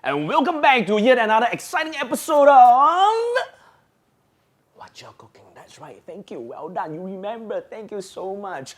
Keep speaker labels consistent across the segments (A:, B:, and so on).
A: and welcome back to yet another exciting episode of Wot'cha Cooking. That's right, thank you, well done, you remember, thank you so much.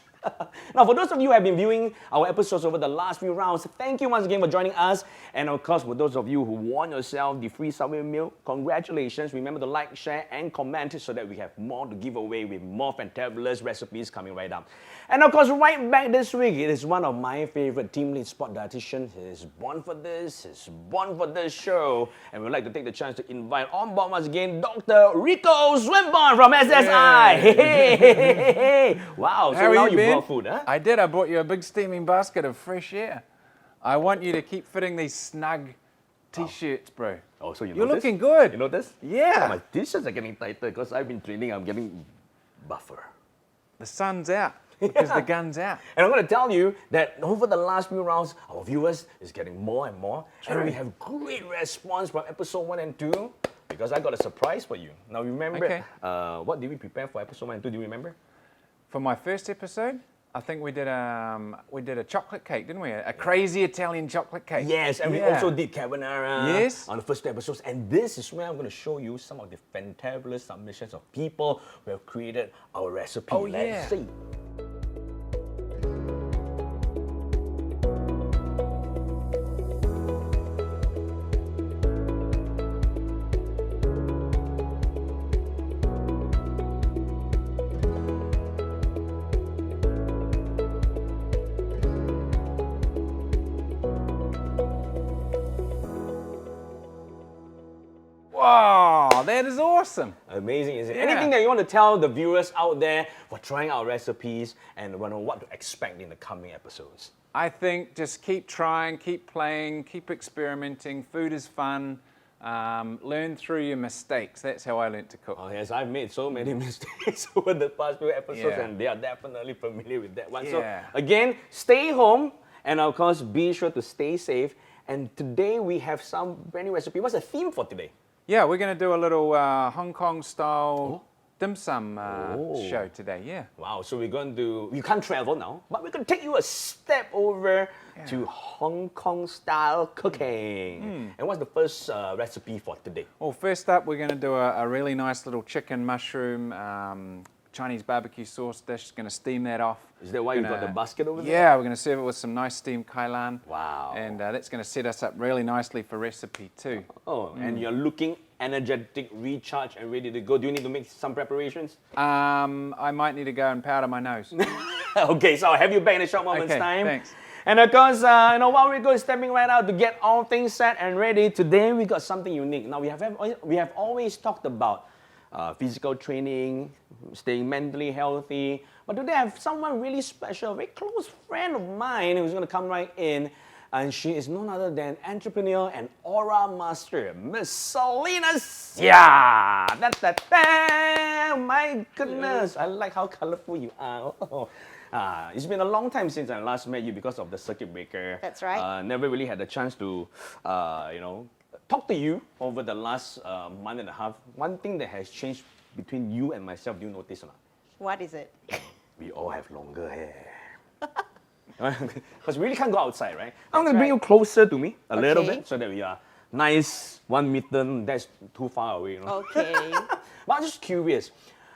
A: Now, for those of you who have been viewing our episodes over the last few rounds, thank you once again for joining us. And of course, for those of you who won yourself the free Subway meal, congratulations. Remember to like, share, and comment so that we have more to give away with more fantabulous recipes coming right up. And of course, right back this week, it is one of my favorite team lead sport dietitians. He is born for this, he's born for this show. And we'd like to take the chance to invite on board once again, Dr. Ricco Swinburne from SSI. Hey. Wow, so now you brought food, huh?
B: I did. I brought you a big steaming basket of fresh air. I want you to keep fitting these snug t-shirts, bro.
A: Oh, so
B: you're looking good.
A: You notice?
B: Yeah.
A: Oh, my t-shirts are getting tighter because I've been training. I'm getting buffer.
B: The sun's out because the gun's out.
A: And I'm going to tell you that over the last few rounds, our viewers is getting more and more.
B: True.
A: And we have great response from episode 1 and 2 because I got a surprise for you. Now, remember, what did we prepare for episode 1 and 2? Do you remember?
B: For my first episode, I think we did a chocolate cake, didn't we? A crazy Italian chocolate cake.
A: Yes, and we also did carbonara on the first 2 episodes. And this is where I'm going to show you some of the fantabulous submissions of people who have created our recipe.
B: Oh,
A: Let's see.
B: Wow, that is awesome.
A: Amazing, isn't it?
B: Yeah.
A: Anything that you want to tell the viewers out there for trying our recipes and what to expect in the coming episodes?
B: I think just keep trying, keep playing, keep experimenting. Food is fun. Learn through your mistakes. That's how I learned to cook.
A: Oh yes, I've made so many mistakes over the past few episodes and they are definitely familiar with that one.
B: Yeah.
A: So again, stay home and of course be sure to stay safe. And today we have some brand new recipe. What's the theme for today?
B: Yeah, we're going to do a little Hong Kong style dim sum show today, yeah.
A: Wow, so we're going to do, you can't travel now, but we're going to take you a step over to Hong Kong style cooking. And what's the first recipe for today?
B: Well, first up, we're going to do a really nice little chicken mushroom Chinese barbecue sauce dish. Going to steam that off.
A: Is that why you got the basket over there?
B: Yeah, we're going to serve it with some nice steamed Kailan.
A: Wow.
B: And that's going to set us up really nicely for recipe 2.
A: Oh, and you're looking energetic, recharged, and ready to go. Do you need to make some preparations?
B: I might need to go and powder my nose.
A: Okay, so I'll have you back in a short moment's time.
B: Thanks.
A: And of course, while Ricco is stepping right out to get all things set and ready, today we got something unique. Now, we have always talked about physical training, staying mentally healthy. But today I have someone really special, a very close friend of mine who's going to come right in. And she is none other than entrepreneur and aura master, Miss Selina. Yeah, my goodness, I like how colorful you are. It's been a long time since I last met you because of the circuit breaker.
C: That's right.
A: Never really had the chance to, talk to you over the last month and a half. One thing that has changed between you and myself, do you notice or not?
C: What is it?
A: We all have longer hair. Because we really can't go outside, right? I'm going to bring you closer to me a little bit so that we are nice 1 meter. That's too far away, you know.
C: Okay.
A: But I'm just curious,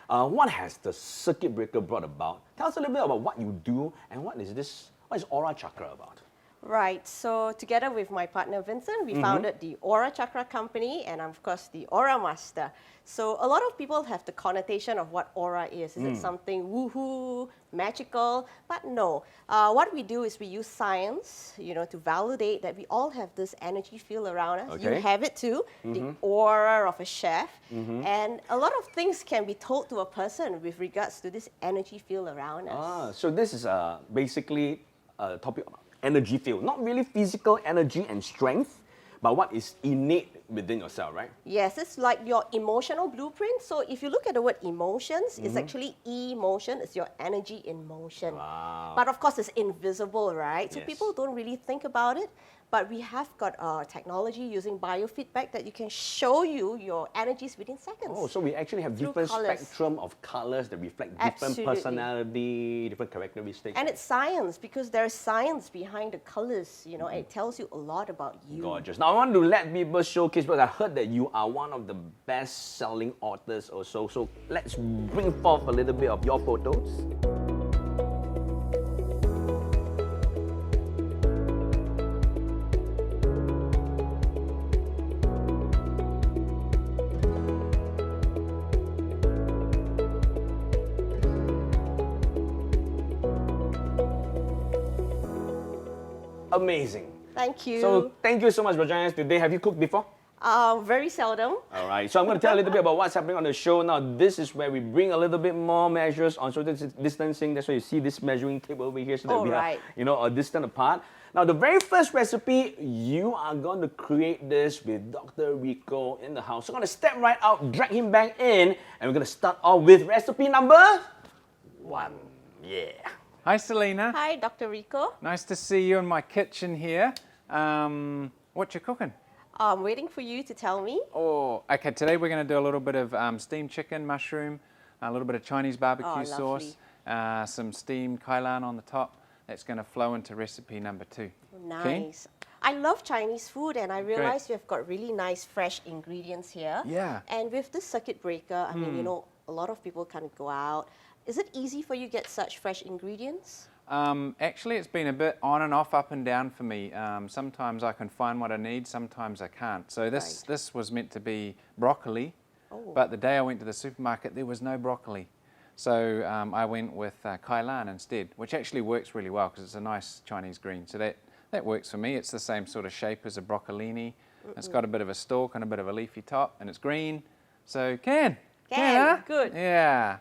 A: what has the circuit breaker brought about? Tell us a little bit about what you do and what is Aura Chakra about?
C: Right, so together with my partner Vincent, we founded the Aura Chakra company and of course the Aura Master. So a lot of people have the connotation of what aura is. Is it something woohoo, magical? But no. What we do is we use science, to validate that we all have this energy field around us.
A: Okay.
C: You have it too, the aura of a chef. And a lot of things can be told to a person with regards to this energy field around us.
A: So this is basically a topic about energy field. Not really physical energy and strength, but what is innate within yourself, right?
C: Yes, it's like your emotional blueprint. So if you look at the word emotions, it's actually emotion. It's your energy in motion.
A: Wow.
C: But of course, it's invisible, right? So
A: Yes.
C: people don't really think about it. but we have got technology using biofeedback that you can show you your energies within seconds.
A: Oh, so we actually have
C: Through
A: different
C: colours.
A: spectrum of colors that reflect different
C: Absolutely.
A: personality, different characteristics.
C: And it's science, because there is science behind the colors, you know, and it tells you a lot about you.
A: Gorgeous. Now I want to let people showcase, because I heard that you are one of the best-selling authors also. So let's bring forth a little bit of your photos. Amazing.
C: Thank you.
A: So thank you so much for joining us today. Have you cooked before?
C: Very seldom.
A: All right, so I'm going to tell a little bit about what's happening on the show. Now, this is where we bring a little bit more measures on social distancing. That's why you see this measuring tape over here so that we are, you know, a distant apart. Now, the very first recipe, you are going to create this with Dr. Ricco in the house. So I'm going to step right out, drag him back in, and we're going to start off with recipe number 1. Yeah.
B: Hi, Selina.
C: Hi, Dr. Ricco.
B: Nice to see you in my kitchen here. What you cooking?
C: I'm waiting for you to tell me.
B: Oh, okay. Today we're going to do a little bit of steamed chicken, mushroom, a little bit of Chinese barbecue sauce, some steamed Kailan on the top. That's going to flow into recipe number 2.
C: Nice.
B: Keen?
C: I love Chinese food, and I realize you've got really nice fresh ingredients here.
B: Yeah.
C: And with this circuit breaker, I mean, you know, a lot of people can't go out. Is it easy for you to get such fresh ingredients?
B: Actually, it's been a bit on and off, up and down for me. Sometimes I can find what I need, sometimes I can't. So this was meant to be broccoli, but the day I went to the supermarket, there was no broccoli. So I went with Kailan instead, which actually works really well because it's a nice Chinese green. So that works for me. It's the same sort of shape as a broccolini. It's got a bit of a stalk and a bit of a leafy top, and it's green. So can, huh?
C: Good.
B: Yeah.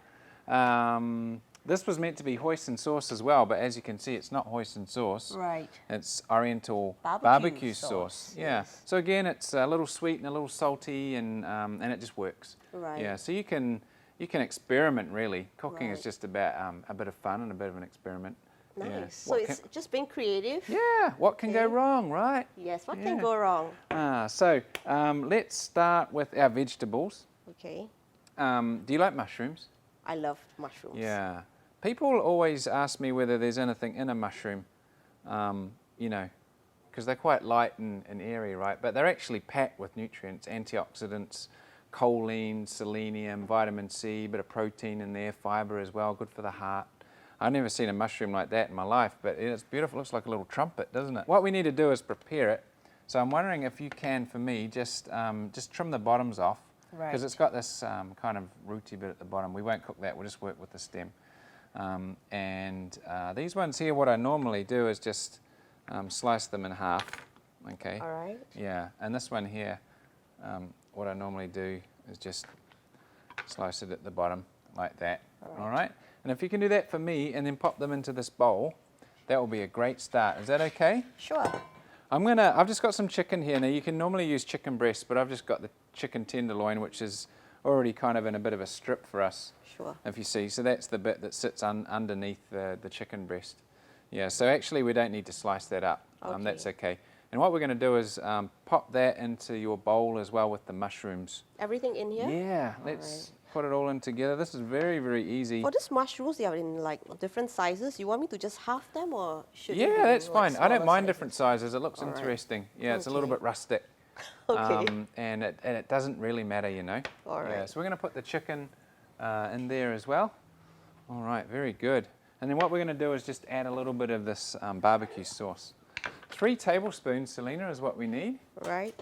B: This was meant to be hoisin sauce as well, but as you can see, it's not hoisin sauce.
C: Right.
B: It's Oriental
C: Barbecue
B: sauce. Yeah.
C: Yes.
B: So again, it's a little sweet and a little salty, and it just works.
C: Right.
B: Yeah. So you can experiment really. Cooking is
C: Right.
B: just about a bit of fun and a bit of an experiment.
C: Nice.
B: Yeah.
C: So it's just being creative.
B: Yeah. What can go wrong, right?
C: Yes. What
B: Yeah.
C: can go wrong?
B: So let's start with our vegetables.
C: Okay.
B: Do you like mushrooms?
C: I love mushrooms.
B: Yeah. People always ask me whether there's anything in a mushroom, you know, because they're quite light and airy, right? But they're actually packed with nutrients, antioxidants, choline, selenium, vitamin C, bit of protein in there, fiber as well, good for the heart. I've never seen a mushroom like that in my life, but it's beautiful. It looks like a little trumpet, doesn't it? What we need to do is prepare it. So I'm wondering if you can, for me, just trim the bottoms off. Because it's got this kind of rooty bit at the bottom. We won't cook that, we'll just work with the stem. These ones here, what I normally do is just slice them in half, okay?
C: All right.
B: Yeah, and this one here, what I normally do is just slice it at the bottom like that, all right? And if you can do that for me and then pop them into this bowl, that will be a great start. Is that okay?
C: Sure.
B: I've just got some chicken here. Now you can normally use chicken breast, but I've just got the chicken tenderloin, which is already kind of in a bit of a strip for us.
C: Sure.
B: If you see, so that's the bit that sits underneath the chicken breast. Yeah, so actually we don't need to slice that up.
C: Okay.
B: That's okay. And what we're going to do is pop that into your bowl as well with the mushrooms.
C: Everything in here?
B: Yeah, let's put it all in together. This is very, very easy.
C: For these mushrooms, they are in like different sizes. You want me to just half them, or should it
B: Yeah,
C: be
B: that's
C: like
B: fine. I don't
C: smaller
B: mind
C: sizes?
B: different sizes. It looks
C: All right.
B: interesting. Yeah, it's a little
C: Okay.
B: bit rustic.
C: Okay.
B: And it doesn't really matter, you know.
C: All
B: Yeah,
C: right.
B: so we're going to put the chicken in there as well. All right, very good. And then what we're going to do is just add a little bit of this barbecue sauce. 3 tablespoons, Selina, is what we need.
C: Right.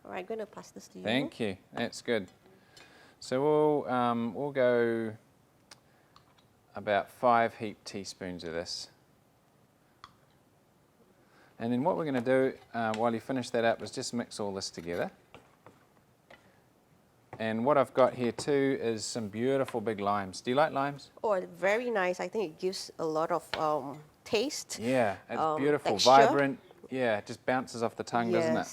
C: All right, I'm going to pass this to you.
B: Thank you. That's good. So we'll go about 5 heaped teaspoons of this. And then what we're going to do while you finish that up is just mix all this together. And what I've got here too is some beautiful big limes. Do you like limes?
C: Oh, very nice. I think it gives a lot of taste.
B: Yeah, it's beautiful,
C: texture.
B: vibrant. Yeah, it just bounces off the tongue, doesn't it?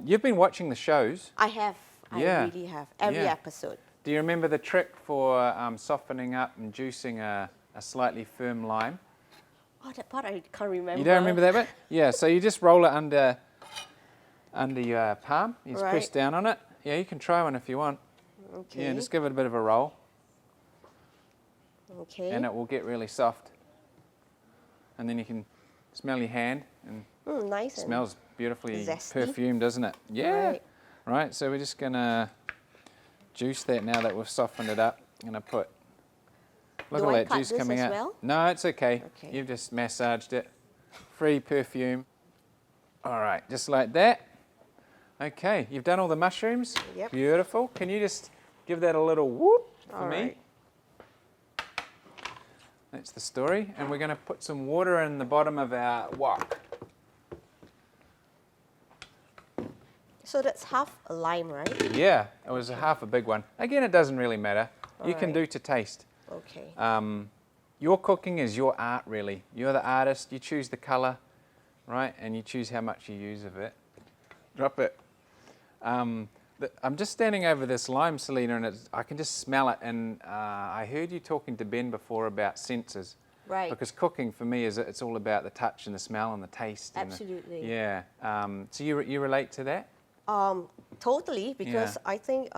B: You've been watching the shows.
C: I have.
B: Yeah.
C: I really have. Every
B: Yeah.
C: episode.
B: Do you remember the trick for softening up and juicing a slightly firm lime?
C: Oh, that part I can't remember.
B: You don't remember that bit? Yeah, so you just roll it under your palm. You just press
C: Right.
B: down on it. Yeah, you can try one if you want.
C: Okay.
B: Yeah, just give it a bit of a roll,
C: Okay.
B: and it will get really soft. And then you can smell your hand, and
C: Nice.
B: it smells beautifully
C: zesty.
B: perfumed, doesn't it? Yeah.
C: Right.
B: Right, so we're just going to juice that now that we've softened it up. I'm going to put, look
C: Do
B: at
C: I
B: that
C: cut
B: juice
C: this
B: coming
C: as
B: out.
C: well?
B: No, it's okay.
C: Okay.
B: You've just massaged it. Free perfume. All right, just like that. Okay, you've done all the mushrooms.
C: Yep.
B: Beautiful. Can you just give that a little whoop for
C: All
B: me?
C: right.
B: That's the story. And we're going to put some water in the bottom of our wok.
C: So that's half a lime, right?
B: Yeah, it was half a big one. Again, it doesn't really matter. You can
C: Alright.
B: do to taste.
C: Okay.
B: Your cooking is your art, really. You're the artist. You choose the colour, right? And you choose how much you use of it. Drop it. I'm just standing over this lime, Selina, and I can just smell it. And I heard you talking to Ben before about senses.
C: Right.
B: Because cooking for me it's all about the touch and the smell and the taste.
C: Absolutely.
B: Yeah. So you relate to that?
C: Totally, because
B: Yeah.
C: I think,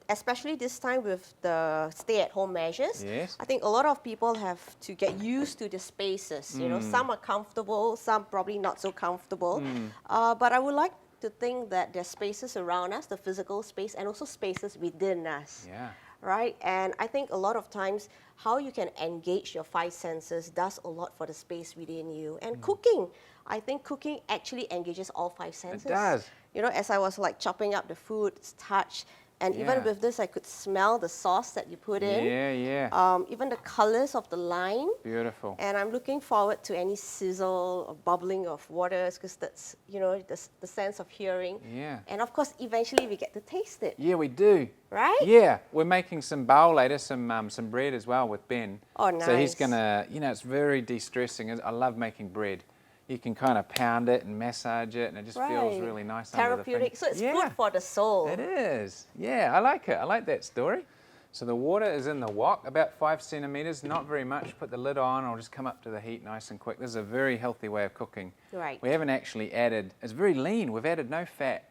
C: especially this time with the stay-at-home measures,
B: Yes.
C: I think a lot of people have to get used to the spaces. You know, some are comfortable, some probably not so comfortable. But I would like to think that there's spaces around us, the physical space, and also spaces within us.
B: Yeah.
C: Right? And I think a lot of times how you can engage your five senses does a lot for the space within you. And cooking, I think cooking actually engages all five senses.
B: does.
C: You know, as I was like chopping up the food, touch, and even
B: Yeah.
C: with this, I could smell the sauce that you put in.
B: Yeah, yeah.
C: Even the colors of the lime.
B: Beautiful.
C: And I'm looking forward to any sizzle or bubbling of waters, because that's, the sense of hearing.
B: Yeah.
C: And of course, eventually we get to taste it,
B: Yeah, we do.
C: right?
B: Yeah, we're making some bao later, some bread as well with Ben.
C: Oh,
B: So he's
C: nice.
B: gonna, it's very de-stressing. I love making bread. You can kind of pound it and massage it, and it just feels
C: Right.
B: really nice under the
C: Therapeutic.
B: finger.
C: So it's
B: Yeah,
C: food for the soul.
B: it is. Yeah, I like it. I like that story. So the water is in the wok, about 5 centimeters, not very much. Put the lid on, I'll just come up to the heat nice and quick. This is a very healthy way of cooking.
C: Right.
B: We haven't actually added, it's very lean. We've added no fat.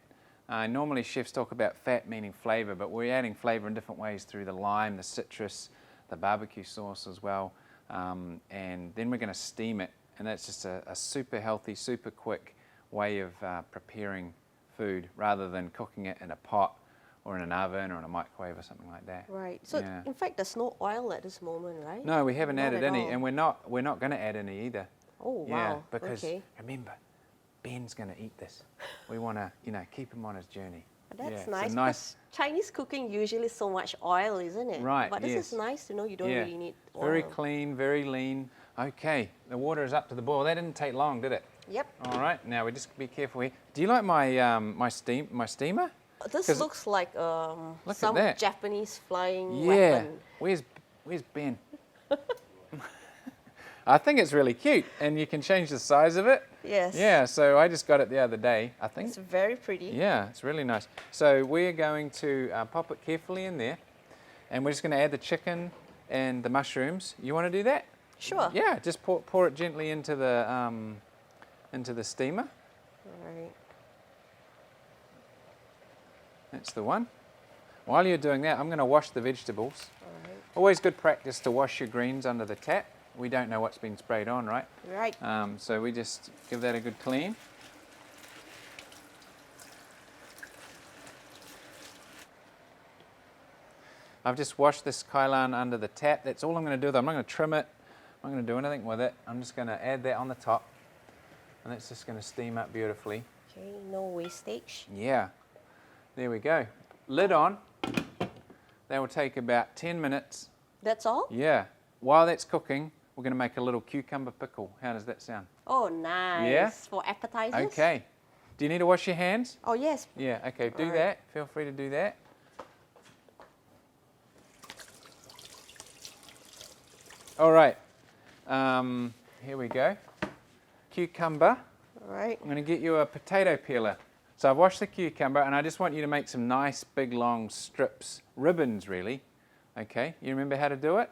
B: Normally chefs talk about fat meaning flavor, but we're adding flavor in different ways through the lime, the citrus, the barbecue sauce as well. And then we're going to steam it. And that's just a super healthy, super quick way of preparing food rather than cooking it in a pot or in an oven or in a microwave or something like that.
C: Right. So
B: Yeah.
C: in fact, there's no oil at this moment, right?
B: No, we haven't
C: Not
B: added
C: at
B: any,
C: all.
B: and we're not going to add any either.
C: Oh,
B: Yeah,
C: wow.
B: because
C: Okay.
B: remember, Ben's going to eat this. We want to, keep him on his journey.
C: That's
B: Yeah, it's a
C: nice.
B: nice.
C: Because Chinese cooking usually so much oil, isn't it?
B: Right,
C: But this
B: yes.
C: is nice to know you don't
B: Yeah,
C: really need oil.
B: very clean, very lean. Okay, the water is up to the boil. That didn't take long, did it?
C: Yep.
B: All right, now we just be careful here. Do you like my my steamer?
C: This
B: 'Cause
C: looks like
B: at
C: some
B: that.
C: Japanese flying
B: Yeah.
C: weapon.
B: Where's Ben? I think it's really cute, and you can change the size of it.
C: Yes.
B: Yeah, so I just got it the other day, I think.
C: It's very pretty.
B: Yeah, it's really nice. So we're going to pop it carefully in there, and we're just going to add the chicken and the mushrooms. You want to do that?
C: Sure.
B: Yeah, just pour it gently into the steamer.
C: All right.
B: That's the one. While you're doing that, I'm going to wash the vegetables.
C: All right.
B: Always good practice to wash your greens under the tap. We don't know what's been sprayed on, right?
C: Right.
B: So we just give that a good clean. I've just washed this Kailan under the tap. That's all I'm going to do with it. I'm not going to trim it. I'm not going to do anything with it. I'm just going to add that on the top. And that's just going to steam up beautifully.
C: Okay, no wastage.
B: Yeah. There we go. Lid on. That will take about 10 minutes.
C: That's all?
B: Yeah. While that's cooking, we're going to make a little cucumber pickle. How does that sound?
C: Oh, nice.
B: Yeah?
C: For appetizers?
B: Okay. Do you need to wash your hands?
C: Oh, yes.
B: Yeah, okay, do
C: Alright.
B: that. Feel free to do that. All right. Here we go. Cucumber.
C: All right.
B: I'm going to get you a potato peeler. So I've washed the cucumber, and I just want you to make some nice, big, long strips, ribbons, really. Okay, you remember how to do it?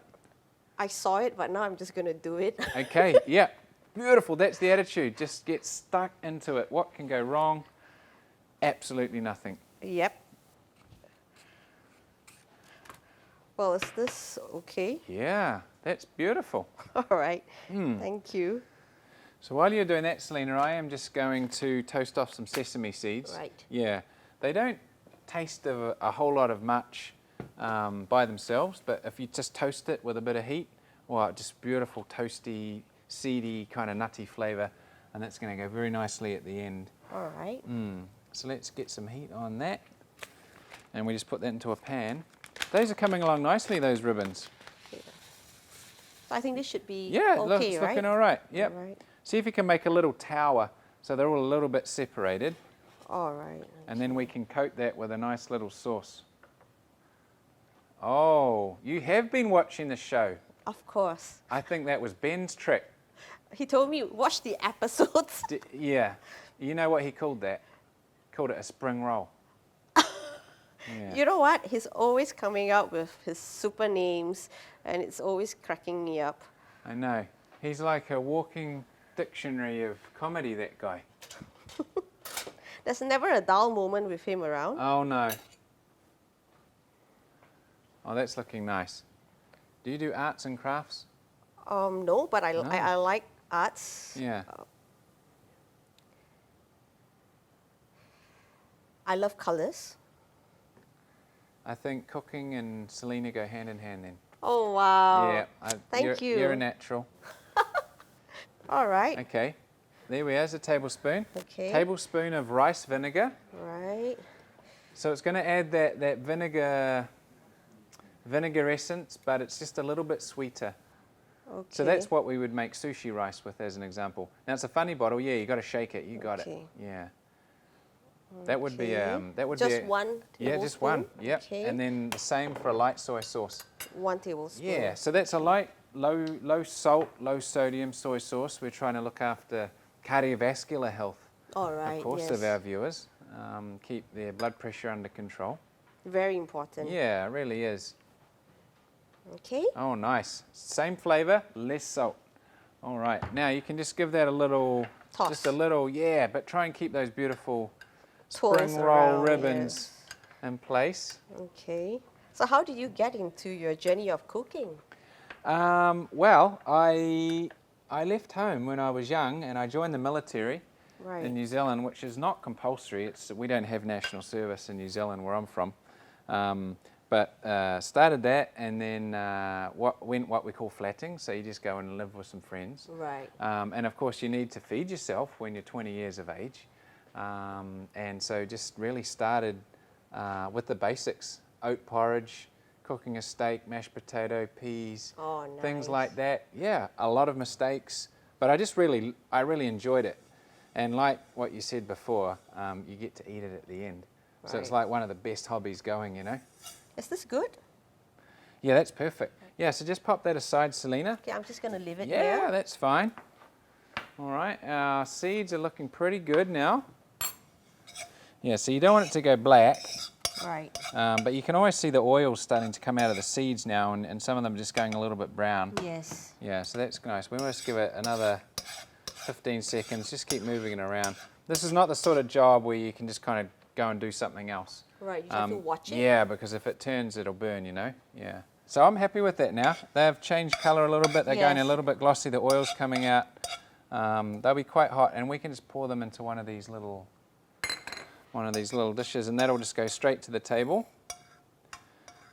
C: I saw it, but now I'm just going to do it.
B: Okay, yeah. Beautiful. That's the attitude. Just get stuck into it. What can go wrong? Absolutely nothing.
C: Yep. Well, is this okay?
B: Yeah, that's beautiful.
C: All right. Thank you.
B: So while you're doing that, Selina, I am just going to toast off some sesame seeds.
C: Right.
B: Yeah. They don't taste of a whole lot of much by themselves, but if you just toast it with a bit of heat, wow, just beautiful, toasty, seedy, kind of nutty flavour, and that's going to go very nicely at the end.
C: All right.
B: So let's get some heat on that, and we just put that into a pan. Those are coming along nicely, those ribbons.
C: So I think this should be
B: Yeah,
C: okay,
B: it's
C: right?
B: looking all right. Yep.
C: All right.
B: See if you can make a little tower so they're all a little bit separated,
C: All right.
B: and then we can coat that with a nice little sauce. Oh, you have been watching the show.
C: Of course.
B: I think that was Ben's trick.
C: He told me, watch the episodes.
B: Yeah. You know what he called that? Called it a spring roll. Yeah.
C: You know what? He's always coming up with his super names, and it's always cracking me up.
B: I know. He's like a walking dictionary of comedy, that guy.
C: There's never a dull moment with him around.
B: Oh, no. Oh, that's looking nice. Do you do arts and crafts?
C: No, but I like arts.
B: Yeah.
C: I love colors.
B: I think cooking and Selina go hand in hand then.
C: Oh, wow.
B: Yeah.
C: Thank you.
B: You're a natural.
C: All right.
B: Okay. There we are, a tablespoon.
C: Okay.
B: Tablespoon of rice vinegar.
C: Right.
B: So it's going to add that vinegar essence, but it's just a little bit sweeter.
C: Okay.
B: So that's what we would make sushi rice with, as an example. Now it's a funny bottle. Yeah, you got to shake it. You got
C: Okay.
B: it. Yeah. That would be
C: just one tablespoon?
B: Yeah, just one. Yep.
C: Okay.
B: And then the same for a light soy sauce.
C: 1 tablespoon.
B: Yeah. So that's a light, low salt, low sodium soy sauce. We're trying to look after cardiovascular health,
C: All right.
B: of course,
C: yes.
B: of our viewers. Keep their blood pressure under control.
C: Very important.
B: Yeah, it really is.
C: Okay.
B: Oh, nice. Same flavour, less salt. All right. Now you can just give that a little,
C: Toss.
B: just a little, yeah, but try and keep those beautiful
C: Twirls
B: spring roll
C: around,
B: ribbons in place.
C: Okay. So how did you get into your journey of cooking?
B: Well, I left home when I was young and I joined the military
C: Right.
B: in New Zealand, which is not compulsory. We don't have national service in New Zealand where I'm from. But started that and then went what we call flatting, so you just go and live with some friends.
C: Right.
B: And of course you need to feed yourself when you're 20 years of age. And so just really started with the basics, oat porridge, cooking a steak, mashed potato, peas,
C: Oh, nice.
B: things like that. Yeah, a lot of mistakes, but I really enjoyed it. And like what you said before, you get to eat it at the end. So it's
C: Right.
B: like one of the best hobbies going, you know.
C: Is this good?
B: Yeah, that's perfect. Yeah, so just pop that aside, Selina.
C: Okay, I'm just going to leave it
B: Yeah,
C: here.
B: that's fine. All right, our seeds are looking pretty good now. Yeah, so you don't want it to go black,
C: Right.
B: but you can always see the oil starting to come out of the seeds now, and some of them are just going a little bit brown.
C: Yes.
B: Yeah, so that's nice. We must give it another 15 seconds. Just keep moving it around. This is not the sort of job where you can just kind of go and do something else.
C: Right, you have to watch it.
B: Yeah, because if it turns, it'll burn, you know. Yeah. So I'm happy with that now. They've changed colour a little bit. They're going a
C: Yes.
B: little bit glossy. The oil's coming out. They'll be quite hot, and we can just pour them into one of these little dishes, and that'll just go straight to the table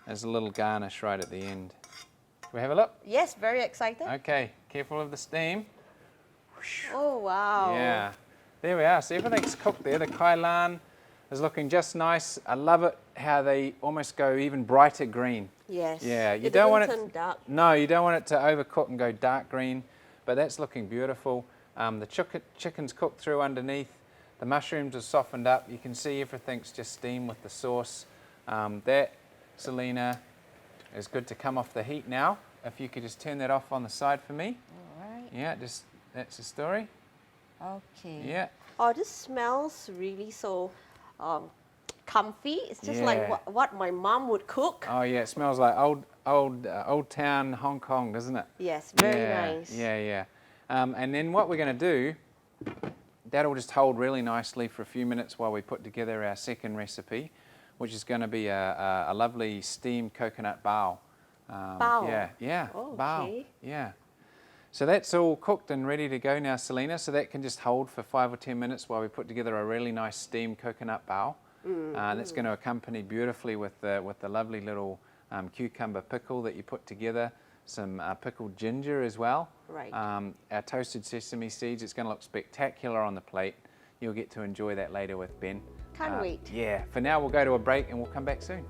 B: as a little garnish right at the end. Can we have a look?
C: Yes, very excited.
B: Okay, careful of the steam.
C: Oh, wow.
B: Yeah, there we are. So everything's cooked there. The Kailan is looking just nice. I love it how they almost go even brighter green.
C: Yes.
B: Yeah, you
C: It
B: don't want
C: doesn't
B: it.
C: turn dark.
B: No, you don't want it to overcook and go dark green, but that's looking beautiful. The chicken's cooked through underneath. The mushrooms are softened up. You can see everything's just steamed with the sauce. That, Selina, is good to come off the heat now. If you could just turn that off on the side for me.
C: All right.
B: Yeah, just that's the story.
C: Okay.
B: Yeah.
C: Oh, this smells really so comfy. It's just like
B: Yeah.
C: what my mom would cook.
B: Oh yeah, it smells like old town Hong Kong, doesn't it?
C: Yes, very
B: Yeah,
C: nice.
B: Yeah. And then what we're going to do, that'll just hold really nicely for a few minutes while we put together our second recipe, which is going to be a lovely steamed coconut bao.
C: Bao?
B: Yeah,
C: Oh,
B: bao.
C: okay.
B: Yeah. So that's all cooked and ready to go now, Selina. So that can just hold for 5 or 10 minutes while we put together a really nice steamed coconut bao. That's going to accompany beautifully with the lovely little cucumber pickle that you put together, some pickled ginger as well.
C: Right.
B: Our toasted sesame seeds. It's going to look spectacular on the plate. You'll get to enjoy that later with Ben.
C: Can't wait.
B: Yeah. For now, we'll go to a break and we'll come back soon.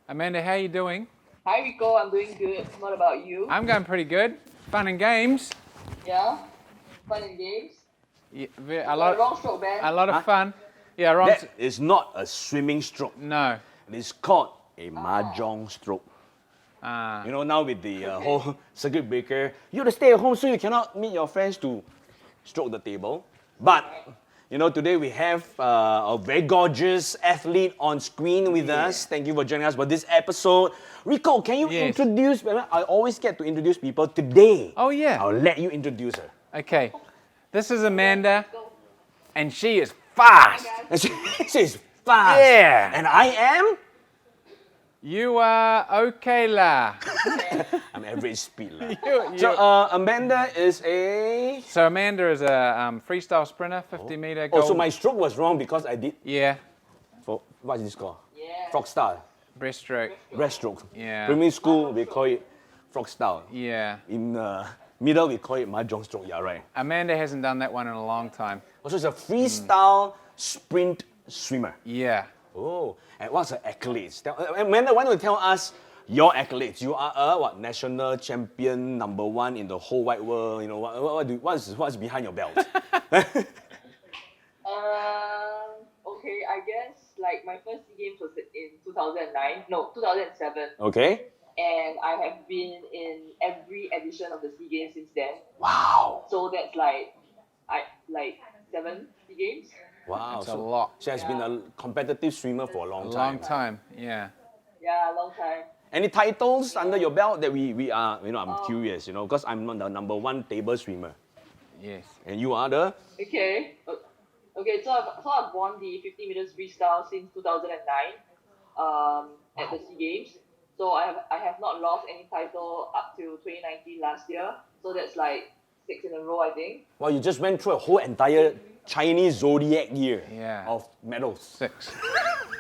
B: Amanda, how are you doing?
D: Hi Ricco, I'm doing good. What about you?
B: I'm going pretty good. Fun and games.
D: Yeah? Fun and games?
B: Yeah,
D: Wrong stroke, Ben.
B: a lot of fun. Yeah, Ron.
A: That is not a swimming stroke.
B: No.
A: It is called a mahjong stroke. You know, now with the whole circuit breaker, you have to stay at home so you cannot meet your friends to stroke the table. But, you know, today we have a very gorgeous athlete on screen with us. Thank you for joining us for this episode. Ricco, can you introduce, I always get to introduce people. Today,
B: Oh, yeah.
A: I'll let you introduce her.
B: Okay. This is Amanda, and she is fast.
A: She's fast.
B: Yeah.
A: And I am?
B: You are okay lah.
A: I'm average speed.
B: You-
A: So Amanda is a...
B: So Amanda is a freestyle sprinter, 50-meter gold.
A: Oh, so my stroke was wrong because I did...
B: Yeah,
A: For, what is this called?
D: Yeah.
A: Frog style.
B: breaststroke.
A: Breaststroke.
B: Yeah.
A: Primary school, we call it frog style.
B: Yeah.
A: In Middle, we call it mahjong stroke. Yeah, right.
B: Amanda hasn't done that one in a long time.
A: Also, it's a freestyle sprint swimmer.
B: Yeah.
A: Oh, and what's her accolades? Amanda, why don't you tell us your accolades? You are a national champion, #1 in the whole wide world. You know what's behind your belt?
D: Okay, I guess like my first SEA Games was in 2007.
A: Okay.
D: And I have been in every edition of the SEA Games since then.
A: Wow.
D: So that's like 7 SEA Games.
A: Wow.
B: That's a lot.
A: She has been a competitive swimmer for a long time.
B: Long time, yeah.
D: Yeah, long time.
A: Any titles under your belt that we are, I'm curious, because I'm not the #1 table swimmer.
B: Yes.
A: And you are the?
D: Okay, so I've won the 50 meters freestyle since 2009 at the SEA Games. So I have not lost any title up to 2019 last year. So that's like 6 in a row, I think.
A: Well, you just went through a whole entire Chinese zodiac year of medals.
B: 6.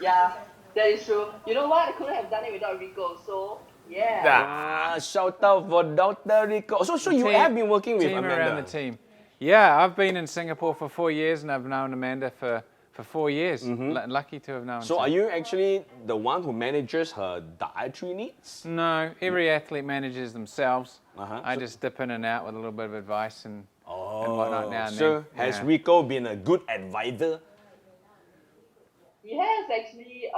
D: Yeah, that is true. You know what? I couldn't have done it without Ricco. So yeah.
A: Shout out for Dr. Ricco. So you have been working with
B: team
A: Amanda.
B: around the team. Yeah, I've been in Singapore for 4 years and I've known Amanda for 4 years. Lucky to have known.
A: So are you actually the one who manages her dietary needs?
B: No, every athlete manages themselves.
A: Uh-huh.
B: I just dip in and out with a little bit of advice and whatnot now and
A: So
B: then.
A: has Ricco been a good advisor?
D: He has actually.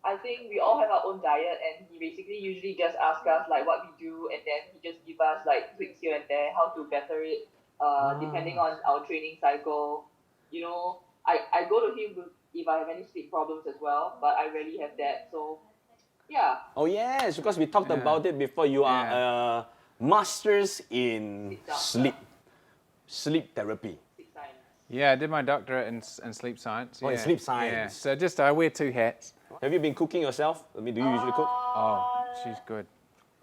D: I think we all have our own diet, and he basically usually just asks us like what we do, and then he just give us like tweaks here and there, how to better it, depending on our training cycle. I go to him if I have any sleep problems as well, but I rarely have that. So, yeah.
A: Oh yes, because we talked about it before. You are a masters in sleep therapy.
D: Sleep science.
B: Yeah, I did my doctorate in sleep science.
A: Oh, in sleep science.
B: Yeah. So I wear 2 hats.
A: Have you been cooking yourself? I mean, do you usually cook?
B: Oh, she's good.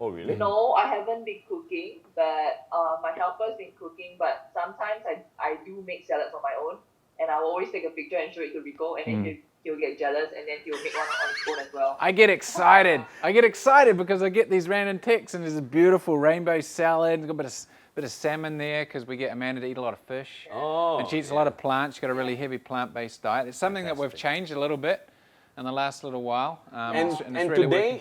A: Oh, really?
D: No, I haven't been cooking, but my helper's been cooking. But sometimes I do make salads on my own, and I will always take a picture and show it to Ricco, and then he'll get jealous, and then he'll make one on his own as well.
B: I get excited. Because I get these random texts and there's a beautiful rainbow salad. Got a bit of salmon there because we get Amanda to eat a lot of fish.
A: Oh,
B: and she eats a lot of plants. She's got a really heavy plant-based diet. It's something that we've changed a little bit in the last little while.
A: And
B: it's really
A: today,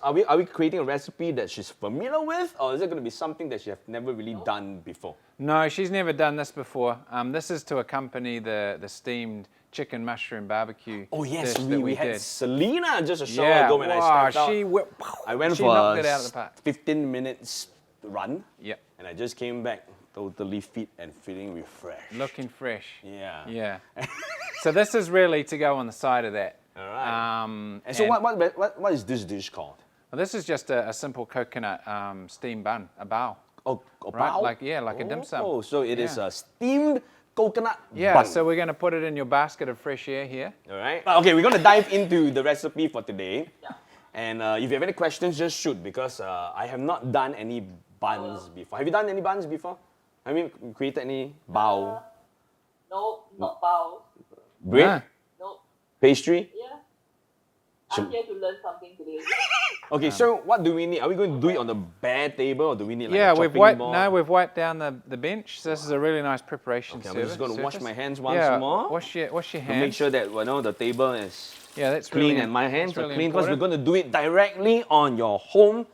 B: working.
A: are we creating a recipe that she's familiar with, or is it going to be something that she has never really done before?
B: No, she's never done this before. This is to accompany the steamed chicken mushroom barbecue.
A: Oh yes,
B: dish that
A: we had
B: did.
A: Selina just a show ago when I stepped out. I went
B: she
A: for
B: knocked
A: a
B: it out of the park.
A: 15 minutes run.
B: Yep.
A: And I just came back totally fit and feeling refreshed.
B: Looking fresh.
A: Yeah.
B: Yeah. So this is really to go on the side of that.
A: All right. And so what is this dish called?
B: Well, this is just a simple coconut steamed bun, a bao.
A: Oh, a
B: Right,
A: bao?
B: like a dim sum.
A: Oh, so it is
B: Yeah.
A: a steamed coconut
B: Yeah,
A: bun.
B: so we're going to put it in your basket of fresh air here.
A: All right. Okay, we're going to dive into the recipe for today. And if you have any questions, just shoot, because I have not done any buns before. Have you done any buns before? Have you created any bao?
D: No, not bao.
A: Bread?
B: Ah.
D: No.
A: Pastry?
D: Yeah. I'm here to learn something today.
A: Okay, so what do we need? Are we going to do it on the bare table, or do we need like
B: Yeah,
A: a
B: we've
A: chopping
B: wiped.
A: board?
B: No, we've wiped down the bench. So this is a really nice preparation
A: Okay, I'm
B: surface.
A: just going to wash my hands once
B: yeah,
A: more.
B: Wash your
A: to
B: hands.
A: make sure that the table is
B: Yeah, that's
A: clean
B: really,
A: and my hands
B: that's
A: are
B: really
A: clean, because we're
B: important.
A: going to do it directly on your home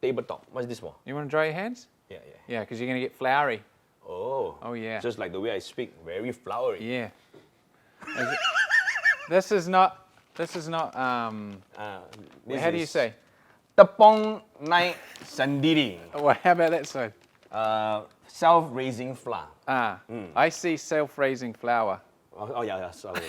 A: tabletop. What's this for?
B: You want to dry your hands?
A: Yeah.
B: Yeah, because you're going to get floury.
A: Oh.
B: Oh yeah.
A: Just like the way I speak, very flowery.
B: Yeah. This is not. How do you say?
A: Tepong naik sendiri.
B: Well, how about that side?
A: Self-raising flour.
B: I see self-raising flour.
A: Oh yeah. Sorry.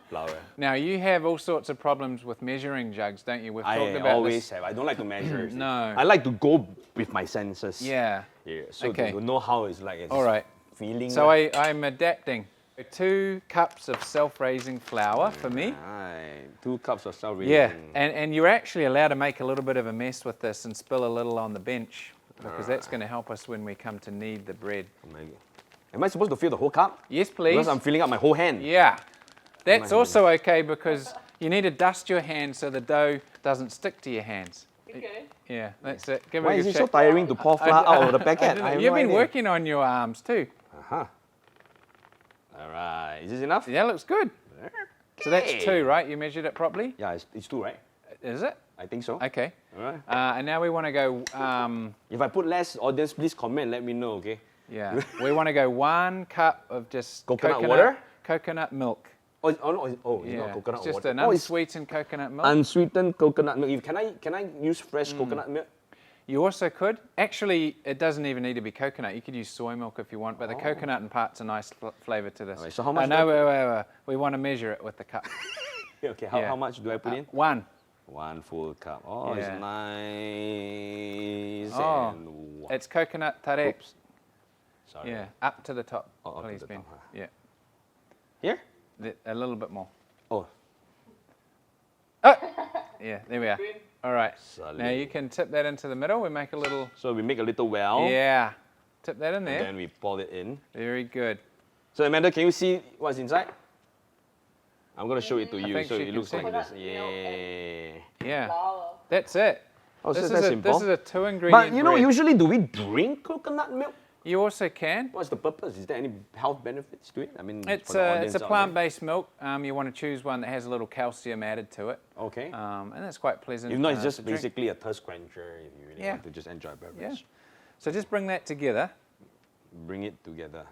A: Flour.
B: Now you have all sorts of problems with measuring jugs, don't you? We've talked
A: I
B: about
A: always
B: this.
A: have. I don't like to measure. see.
B: No.
A: I like to go with my senses.
B: Yeah.
A: Yeah. So
B: Okay.
A: to know how it's like. It's
B: All right.
A: Feeling.
B: So I'm adapting. 2 cups of self-raising flour for me.
A: Right. 2 cups of self-raising.
B: Yeah, and you're actually allowed to make a little bit of a mess with this and spill a little on the bench, because that's going to help us when we come to knead the bread.
A: Oh my God. Am I supposed to fill the whole cup?
B: Yes, please.
A: Because I'm filling up my whole hand.
B: Yeah. That's
A: My
B: also okay, because you need to dust your hands so the dough doesn't stick to your hands.
D: Okay.
B: Yeah, that's it. Give it
A: Why
B: a
A: is
B: good
A: it so
B: shake.
A: tiring to pour flour out of the
B: I
A: packet?
B: don't know.
A: I have
B: You've
A: no
B: been
A: idea.
B: working on your arms too.
A: Uh-huh. All right. Is this enough?
B: Yeah, looks good. So that's
A: Okay.
B: 2, right? You measured it properly?
A: Yeah, it's 2, right?
B: Is it?
A: I think so.
B: Okay.
A: All right.
B: And now we want to go,
A: If I put less audience, please comment. Let me know, okay?
B: yeah, we want to go 1 cup of just
A: Coconut water?
B: Coconut milk.
A: Oh, it's
B: Yeah,
A: not coconut
B: it's just
A: water.
B: an
A: Oh, it's
B: unsweetened coconut milk.
A: unsweetened coconut milk. Can I use fresh coconut milk?
B: You also could. Actually, it doesn't even need to be coconut. You could use soy milk if you want, but the coconut imparts a nice flavour to this.
A: Alright, so how much
B: No,
A: do
B: wait. We want to measure it with the cup.
A: Okay,
B: Yeah.
A: how much do I put in?
B: 1.
A: 1 full cup. Oh, it's
B: Yeah.
A: nice.
B: Oh,
A: And
B: it's coconut tarik.
A: oops. Sorry.
B: Yeah, up to the top.
A: Oh, up to
B: please,
A: the
B: Ben.
A: top, huh?
B: Yeah,
A: Here?
B: a little bit more.
A: Oh,
B: Oh, yeah, there we are.
D: Good.
B: All right.
A: Solid.
B: Now you can tip that into the middle. We make a little.
A: so we make a little well.
B: Yeah. Tip that in
A: And
B: there.
A: then we pour it in.
B: Very good.
A: So Amanda, can you see what's inside? I'm gonna show it to you.
B: think
A: So
B: she
A: it
B: can
A: looks
B: see.
A: like this.
D: Coconut milk
A: Yeah.
B: Yeah.
D: Flour.
B: That's it.
A: Oh, so
B: This
A: that's
B: is
A: simple.
B: this is a 2 ingredient
A: But you know,
B: bread.
A: usually do we drink coconut milk?
B: You also can.
A: What's the purpose? Is there any health benefits to it? I mean,
B: It's
A: for the
B: a
A: audience out there.
B: plant-based milk. You want to choose one that has a little calcium added to it,
A: Okay.
B: and that's quite pleasant.
A: If not, it's
B: to
A: just
B: drink.
A: basically a thirst quencher if you really
B: Yeah.
A: want to just enjoy a beverage.
B: Yeah. So just bring that together,
A: Bring it together.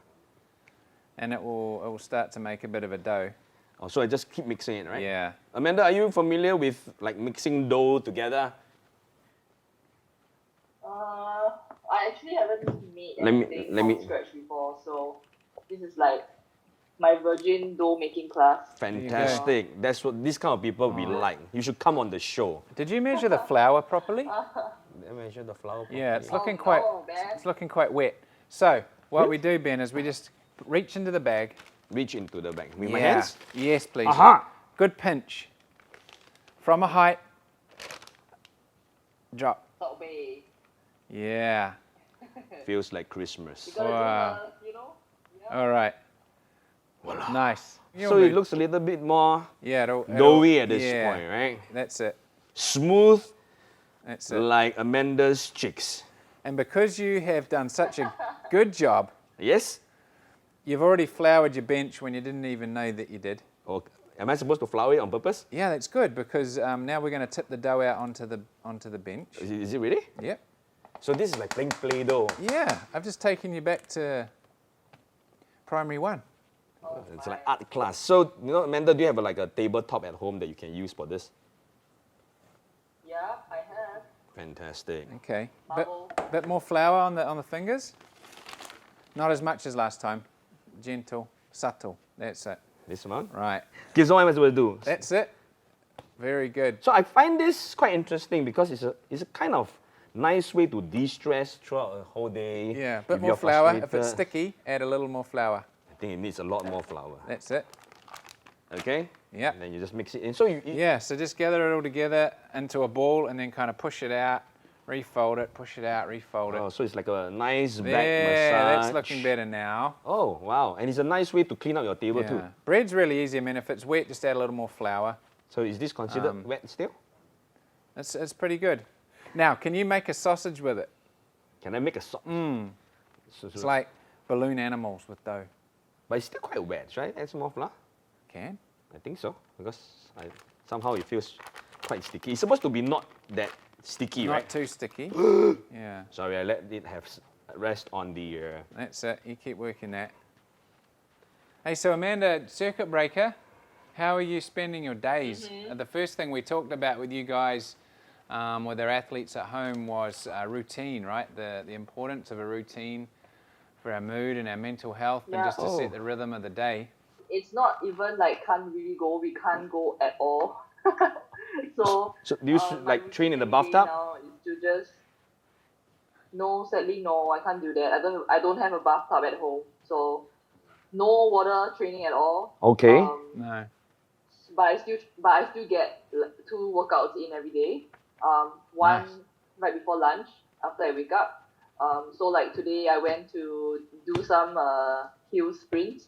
B: and it will start to make a bit of a dough.
A: Oh, so I just keep mixing it, right?
B: Yeah.
A: Amanda, are you familiar with like mixing dough together?
D: I actually haven't made
A: Let me-
D: anything
A: let me-
D: from scratch before, so this is like my virgin dough making class.
A: Fantastic. That's what this kind of people we like. You should come on the show.
B: Did you measure the flour properly?
A: Let me measure the flour.
B: Yeah, it's
A: properly.
B: looking quite wet. So what we do, Ben, is we just reach into the bag.
A: Reach into the bag with my
B: Yeah.
A: hands.
B: Yes, please.
A: Aha!
B: Good pinch. From a height. Drop.
D: Salt Bay.
B: Yeah.
A: Feels like Christmas.
D: You gotta
B: Wow.
D: do you know?
B: All right. Nice.
A: So it looks a little bit more
B: yeah,
A: doughy at this
B: yeah,
A: point, right?
B: That's it.
A: Smooth
B: That's it.
A: like Amanda's chicks.
B: And because you have done such a good job,
A: Yes?
B: you've already floured your bench when you didn't even know that you did.
A: Or am I supposed to flour it on purpose?
B: Yeah, that's good because now we're going to tip the dough out onto the bench.
A: Is it ready?
B: Yep.
A: So this is like playing Play-Doh.
B: Yeah, I've just taken you back to primary 1.
A: It's like art class. So, you know, Amanda, do you have like a tabletop at home that you can use for this?
D: Yeah, I have.
A: Fantastic.
B: Okay.
D: Marble.
B: Bit more flour on the fingers. Not as much as last time. Gentle, subtle. That's it.
A: This amount?
B: Right.
A: Okay, so what am I supposed to do?
B: That's it. Very good.
A: So I find this quite interesting because it's a kind of nice way to de-stress throughout a whole day.
B: Yeah,
A: If
B: bit more
A: you're
B: flour. If it's
A: frustrated.
B: sticky, add a little more flour.
A: I think it needs a lot more flour.
B: That's it.
A: Okay?
B: Yep.
A: And then you just mix it in. So you
B: Yeah, so just gather it all together into a ball and then kind of push it out, refold it, push it out, refold it.
A: Oh, so it's like a nice back
B: There,
A: massage.
B: that's looking better now.
A: Oh, wow. And it's a nice way to clean up your table too.
B: Yeah. Bread's really easy. I mean, if it's wet, just add a little more flour.
A: So is this considered wet still?
B: It's pretty good. Now, can you make a sausage with it?
A: Can I make a sauce?
B: It's like balloon animals with dough.
A: But it's still quite wet, right? Add some more flour?
B: Can?
A: I think so. Because somehow it feels quite sticky. It's supposed to be not that sticky,
B: Not
A: right?
B: too sticky. Yeah,
A: Sorry, I let it have rest on the...
B: that's it. You keep working that. Hey, so Amanda, circuit breaker, how are you spending your days? The first thing we talked about with you guys, with our athletes at home, was routine, right? The importance of a routine for our mood and our mental health, and
D: Yeah.
B: just to
A: Oh.
B: set the rhythm of the day.
D: It's not even like can't really go. We can't go at all. So
A: do you
D: my
A: like train in the
D: routine
A: bathtub?
D: now is to just. No, sadly, no. I can't do that. I don't have a bathtub at home, so no water training at all.
A: Okay.
B: No.
D: But I still get 2 workouts in every day. One
B: Nice.
D: right before lunch after I wake up. So like today I went to do some hill sprints,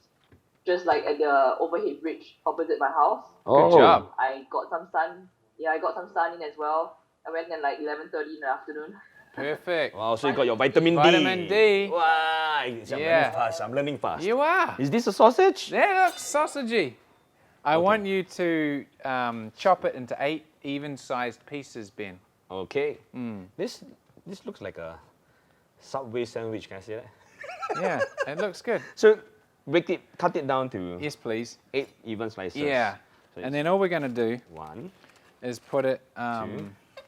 D: just like at the overhead bridge opposite my house.
A: Oh.
B: Good job.
D: I got some sun. Yeah, I got some sun in as well. I went at like 11:30 in the afternoon.
B: Perfect.
A: Wow, so you got your vitamin D.
B: Vitamin D.
A: Wow, I'm learning fast. I'm learning fast.
B: You are.
A: Is this a sausage?
B: That looks sausagey. I want you to chop it into 8 even-sized pieces, Ben.
A: Okay. This looks like a Subway sandwich. Can I say that?
B: Yeah, it looks good.
A: So cut it down to
B: Yes, please.
A: 8 even slices.
B: Yeah.
A: So
B: And then all we're going to do
A: 1,
B: is put it,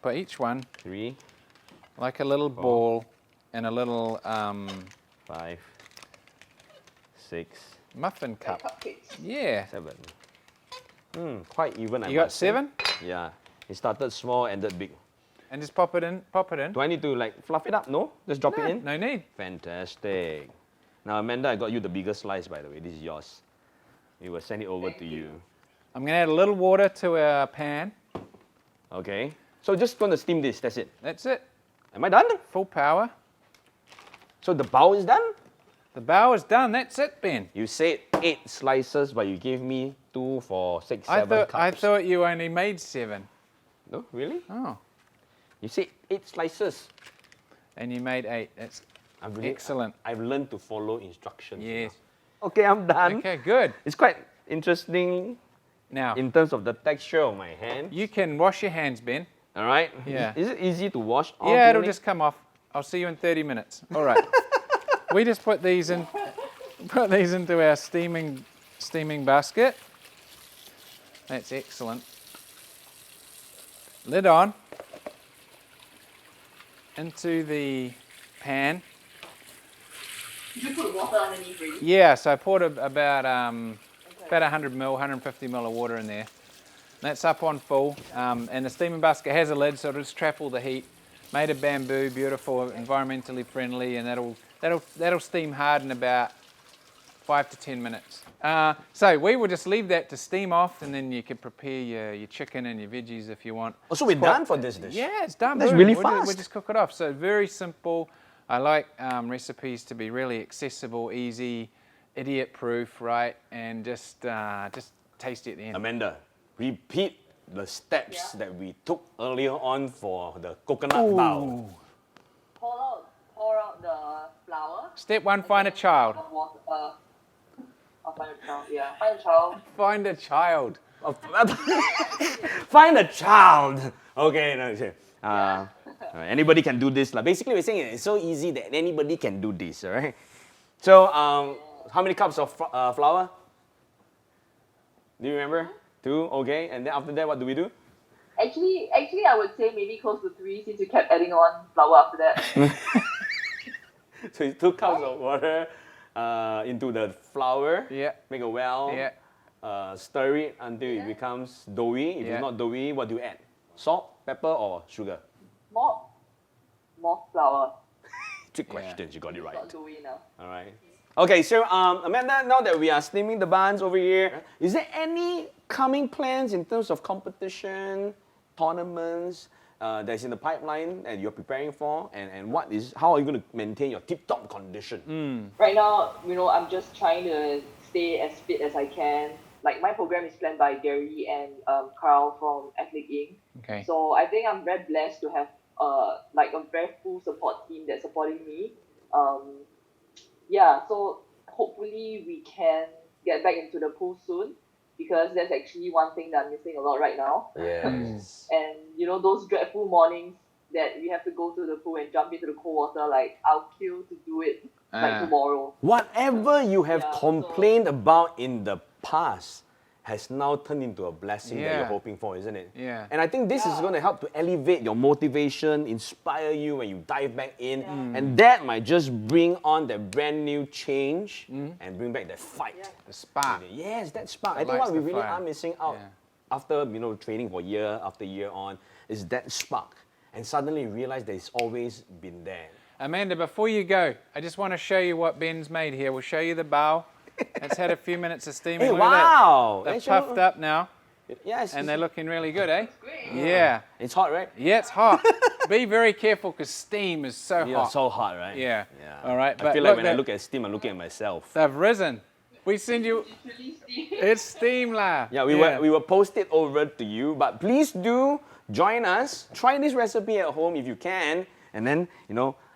B: put each one
A: 3,
B: like a little ball in a little
A: 5, 6,
B: muffin cup.
D: Cupcakes.
B: Yeah.
A: 7. Quite even. I
B: You got
A: must say.
B: 7?
A: Yeah. It started small, ended big.
B: And just pop it in. Pop it in.
A: Do I need to like fluff it up? No? Just drop it in?
B: No need.
A: Fantastic. Now, Amanda, I got you the bigger slice, by the way. This is yours. We will send it over to you.
B: I'm going to add a little water to our pan.
A: Okay. So just going to steam this. That's it.
B: That's it.
A: Am I done?
B: Full power.
A: So the bao is done?
B: The bow is done. That's it, Ben.
A: You said 8 slices, but you gave me 2, 4, 6, 7 cups.
B: I thought you only made 7.
A: No, really?
B: Oh.
A: You said 8 slices.
B: And you made 8. That's excellent.
A: I've learned to follow instructions.
B: Yes.
A: Okay, I'm done.
B: Okay, good.
A: It's quite interesting
B: Now,
A: in terms of the texture of my hand.
B: you can wash your hands, Ben.
A: All right?
B: Yeah.
A: Is it easy to wash?
B: Yeah, it'll just come off. I'll see you in 30 minutes. All right. We just put these into our steaming basket. That's excellent. Lid on. Into the pan.
D: Did you put water underneath already?
B: Yeah, so I poured about 100 ml, 150 ml of water in there. That's up on full, and the steaming basket has a lid, so it'll just trap all the heat. Made of bamboo, beautiful, environmentally friendly, and that'll steam hard in about 5 to 10 minutes. So we will just leave that to steam off, and then you can prepare your chicken and your veggies if you want.
A: Oh, so we're done for this dish?
B: Yeah, it's done.
A: That's
B: Boom.
A: really
B: We'll
A: fast.
B: just cook it off. So very simple. I like recipes to be really accessible, easy, idiot-proof, right? And just tasty at the end.
A: Amanda, repeat the steps that we took earlier on for the coconut bao.
D: Pour out the flour.
B: Step 1, find a child.
D: Water, I'll find a child. Yeah, find a child.
B: Find a child.
A: Find a child. Okay, no, sure. Anybody can do this. Basically, we're saying it's so easy that anybody can do this, all right? So, how many cups of flour? Do you remember? 2, okay. And then after that, what do we do?
D: Actually, I would say maybe close to 3 since you kept adding on flour after that.
A: So it's 2 cups of water into the flour.
B: Yeah.
A: Make a well.
B: Yeah.
A: Stir it until it becomes doughy. If
B: Yeah.
A: it's not doughy, what do you add? Salt, pepper, or sugar?
D: More flour.
A: Trick questions. You got it right.
D: Not doughy now.
A: All right. Okay, so Amanda, now that we are steaming the buns over here, is there any coming plans in terms of competition, tournaments that's in the pipeline that you're preparing for? And how are you going to maintain your tip-top condition?
D: Right now, I'm just trying to stay as fit as I can. Like my program is planned by Gary and Carl from Athlete Inc.
B: Okay.
D: So I think I'm very blessed to have like a very full support team that's supporting me. So hopefully we can get back into the pool soon because that's actually one thing that I'm missing a lot right now.
A: Yes.
D: And those dreadful mornings that we have to go to the pool and jump into the cold water, like I'll kill to do it like tomorrow.
A: Whatever you have complained about in the past has now turned into a blessing that you're
B: Yeah.
A: hoping for, isn't it?
B: Yeah.
A: And I think this is going to help to elevate your motivation, inspire you when you dive back in. And that might just bring on that brand new change and bring back that fight.
B: The spark.
A: Yes, that spark. I think
B: lights
A: what we
B: the
A: really
B: fire.
A: are missing out
B: Yeah.
A: after training for year after year on is that spark. And suddenly you realize that it's always been there.
B: Amanda, before you go, I just want to show you what Ben's made here. We'll show you the bow. It's had a few minutes of steaming.
A: Hey,
B: Look at that.
A: wow!
B: They're
A: Actually,
B: puffed up now,
A: Yes,
B: and they're looking really good, eh?
D: Great.
B: Yeah.
A: it's hot, right?
B: Yeah, it's hot. Be very careful because steam is so
A: Yeah,
B: hot.
A: so hot, right?
B: Yeah.
A: Yeah.
B: All right,
A: I
B: but
A: feel
B: look,
A: like when I
B: that-
A: look at steam, I'm looking at myself.
B: They've risen. We send you.
D: Literally, Steve.
B: It's steam, lah.
A: Yeah, we will post it over to you, but please do join us. Try this recipe at home if you can, and then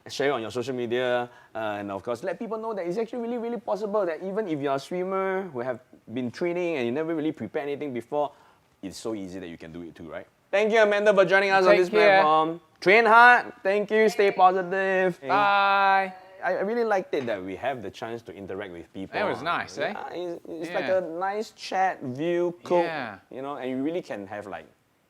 A: share it on your social media, and of course let people know that it's actually really, really possible that even if you're a swimmer who have been training and you never really prepared anything before, it's so easy that you can do it too, right? Thank you, Amanda, for joining us on
B: Take
A: this
B: care.
A: platform. Train hard. Thank you. Stay positive.
B: Bye.
A: I really liked it that we have the chance to interact with people.
B: That was nice, eh?
A: Yeah, it's
B: Yeah.
A: like a nice chat, view, cook,
B: Yeah.
A: and you really can have like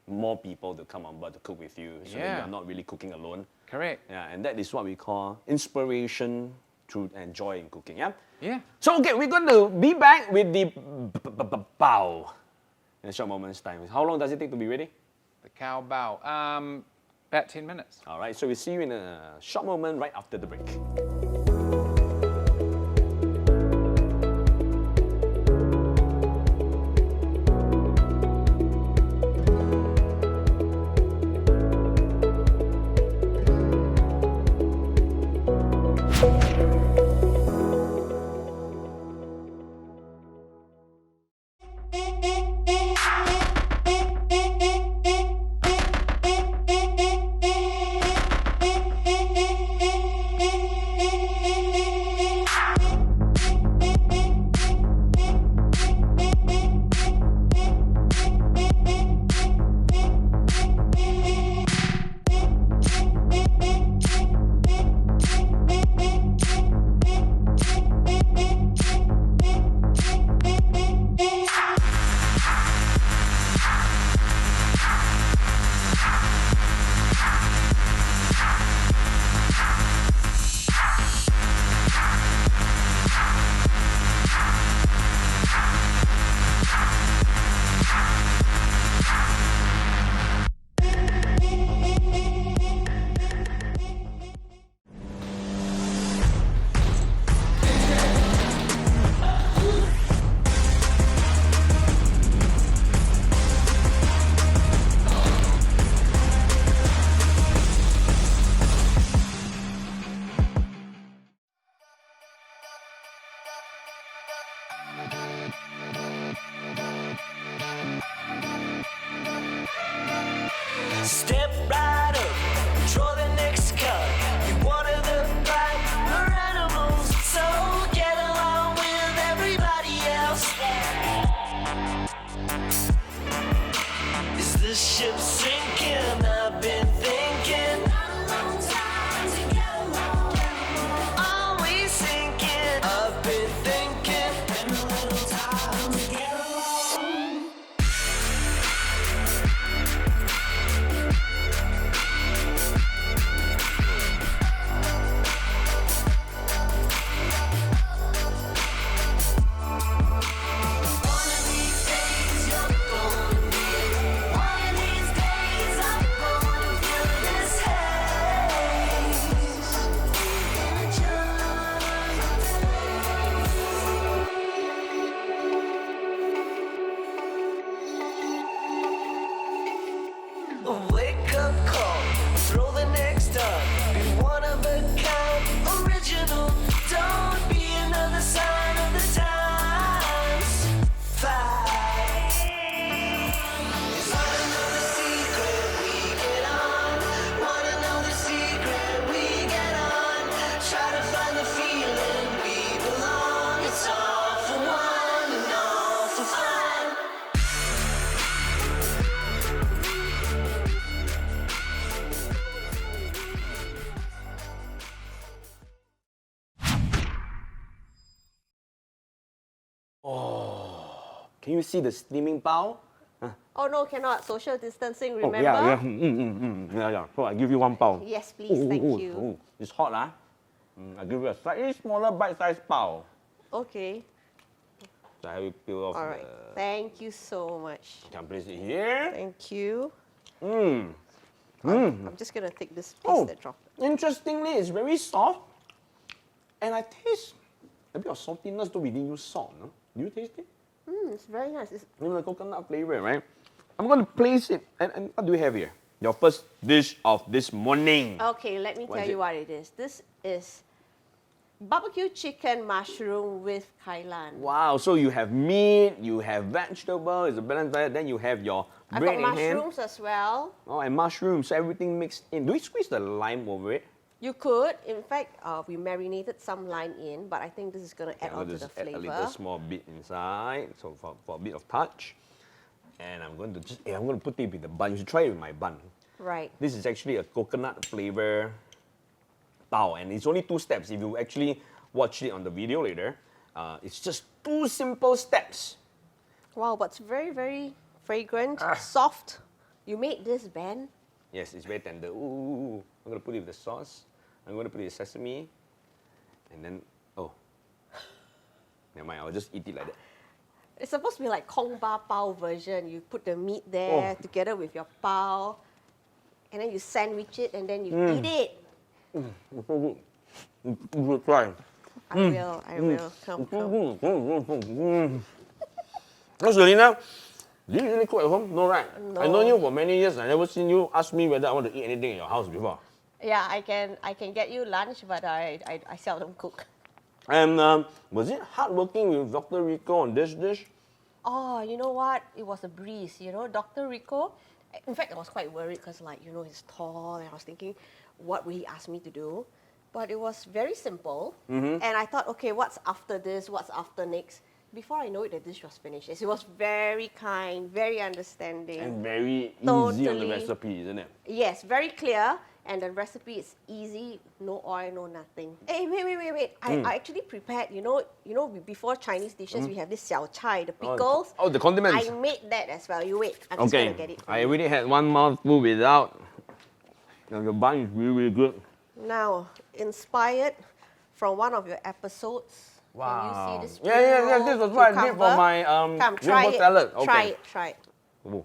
A: more people to come on board to cook with you, so that
B: Yeah.
A: you're not really cooking alone.
B: Correct.
A: Yeah, and that is what we call inspiration through and joy in cooking. Yeah.
B: Yeah.
A: So okay, we're going to be back with the bao in a short moment's time. How long does it take to be ready?
B: The cow bao. About 10 minutes.
A: All right, so we'll see you in a short moment right after the break.
E: Step right up, draw the next cut. You water the pipe, we're animals, so get along with everybody else. Is this ship sinking? I've been thinking. Are we sinking? I've been thinking. Wake up call, throw the next up. Be one of a kind, original. Don't be another sign of the times. Fight. Wanna know the secret? We get on. Wanna know the secret? We get on. Try to find the feeling we belong. It's all for one and all for fun.
A: Can you see the steaming bao?
C: Oh no, cannot. Social distancing,
A: Oh,
C: remember?
A: yeah. So I give you one bao.
C: Yes, please. Thank you.
A: It's hot, huh? I give you a slightly smaller bite-sized bao.
C: Okay.
A: So I will peel off
C: All right. Thank you so much.
A: Can place it here.
C: Thank you.
A: Mm.
C: I'm just gonna take this piece
A: Oh,
C: that dropped.
A: interestingly, it's very soft, and I taste a bit of saltiness though we didn't use salt. No? Do you taste it?
C: It's very nice. It's,
A: The coconut flavor, right? I'm going to place it. And what do we have here? Your first dish of this morning.
C: okay, let me
A: What
C: tell
A: is
C: you
A: it?
C: what it is. This is barbecue chicken mushroom with Kailan.
A: Wow, so you have meat, you have vegetable, it's a balanced diet, then you have your
C: I've
A: bread
C: got
A: in hand.
C: mushrooms as well.
A: Oh, and mushrooms, so everything mixed in. Do we squeeze the lime over it?
C: You could. In fact, we marinated some lime in, but I think this is going to add
A: I'm
C: on to
A: going
C: the
A: to add a little
C: flavor.
A: small bit inside, so for a bit of touch. And I'm going to I'm going to put it with the bun. You should try it with my bun.
C: Right.
A: This is actually a coconut flavor bao, and it's only 2 steps. If you actually watch it on the video later, it's just 2 simple steps.
C: Wow, but it's very, very fragrant, soft. You made this, Ben?
A: Yes, it's very tender. Ooh, I'm going to put it with the sauce. I'm going to put it with sesame. And then, oh. Never mind, I'll just eat it like that.
C: It's supposed to be like Kong Ba Pao version. You put the meat there together with your pao, and then you sandwich it, and then you eat it.
A: It's so good. You should try.
C: I will. Come.
A: Oh, Selina, do you usually cook at home? No, right?
C: No.
A: I know you for many years. I never seen you ask me whether I want to eat anything in your house before.
C: Yeah, I can get you lunch, but I seldom cook.
A: And was it hard working with Dr. Ricco on this dish?
C: Oh, you know what? It was a breeze. You know, Dr. Ricco. In fact, I was quite worried because, like, you know, he's tall, and I was thinking, what will he ask me to do? But it was very simple, and I thought, okay, what's after this? What's after next? Before I know it, the dish was finished. He was very kind, very understanding.
A: And very easy on the
C: Totally.
A: recipe, isn't it?
C: Yes, very clear, and the recipe is easy. No oil, no nothing. Hey, wait! I actually prepared. You know, before Chinese dishes, we have this xiao chai, the pickles.
A: Oh, the condiments.
C: I made that as well. You wait. I'm just
A: Okay,
C: gonna get it. For
A: I
C: you.
A: already had one mouthful without. Now the bun is really, really good.
C: Now, inspired from one of your episodes.
A: Wow.
C: Can you see this?
A: Yeah, this was what I did for my
C: Come, try
A: rainbow
C: it.
A: salad. Okay.
C: Try it.
A: Oh,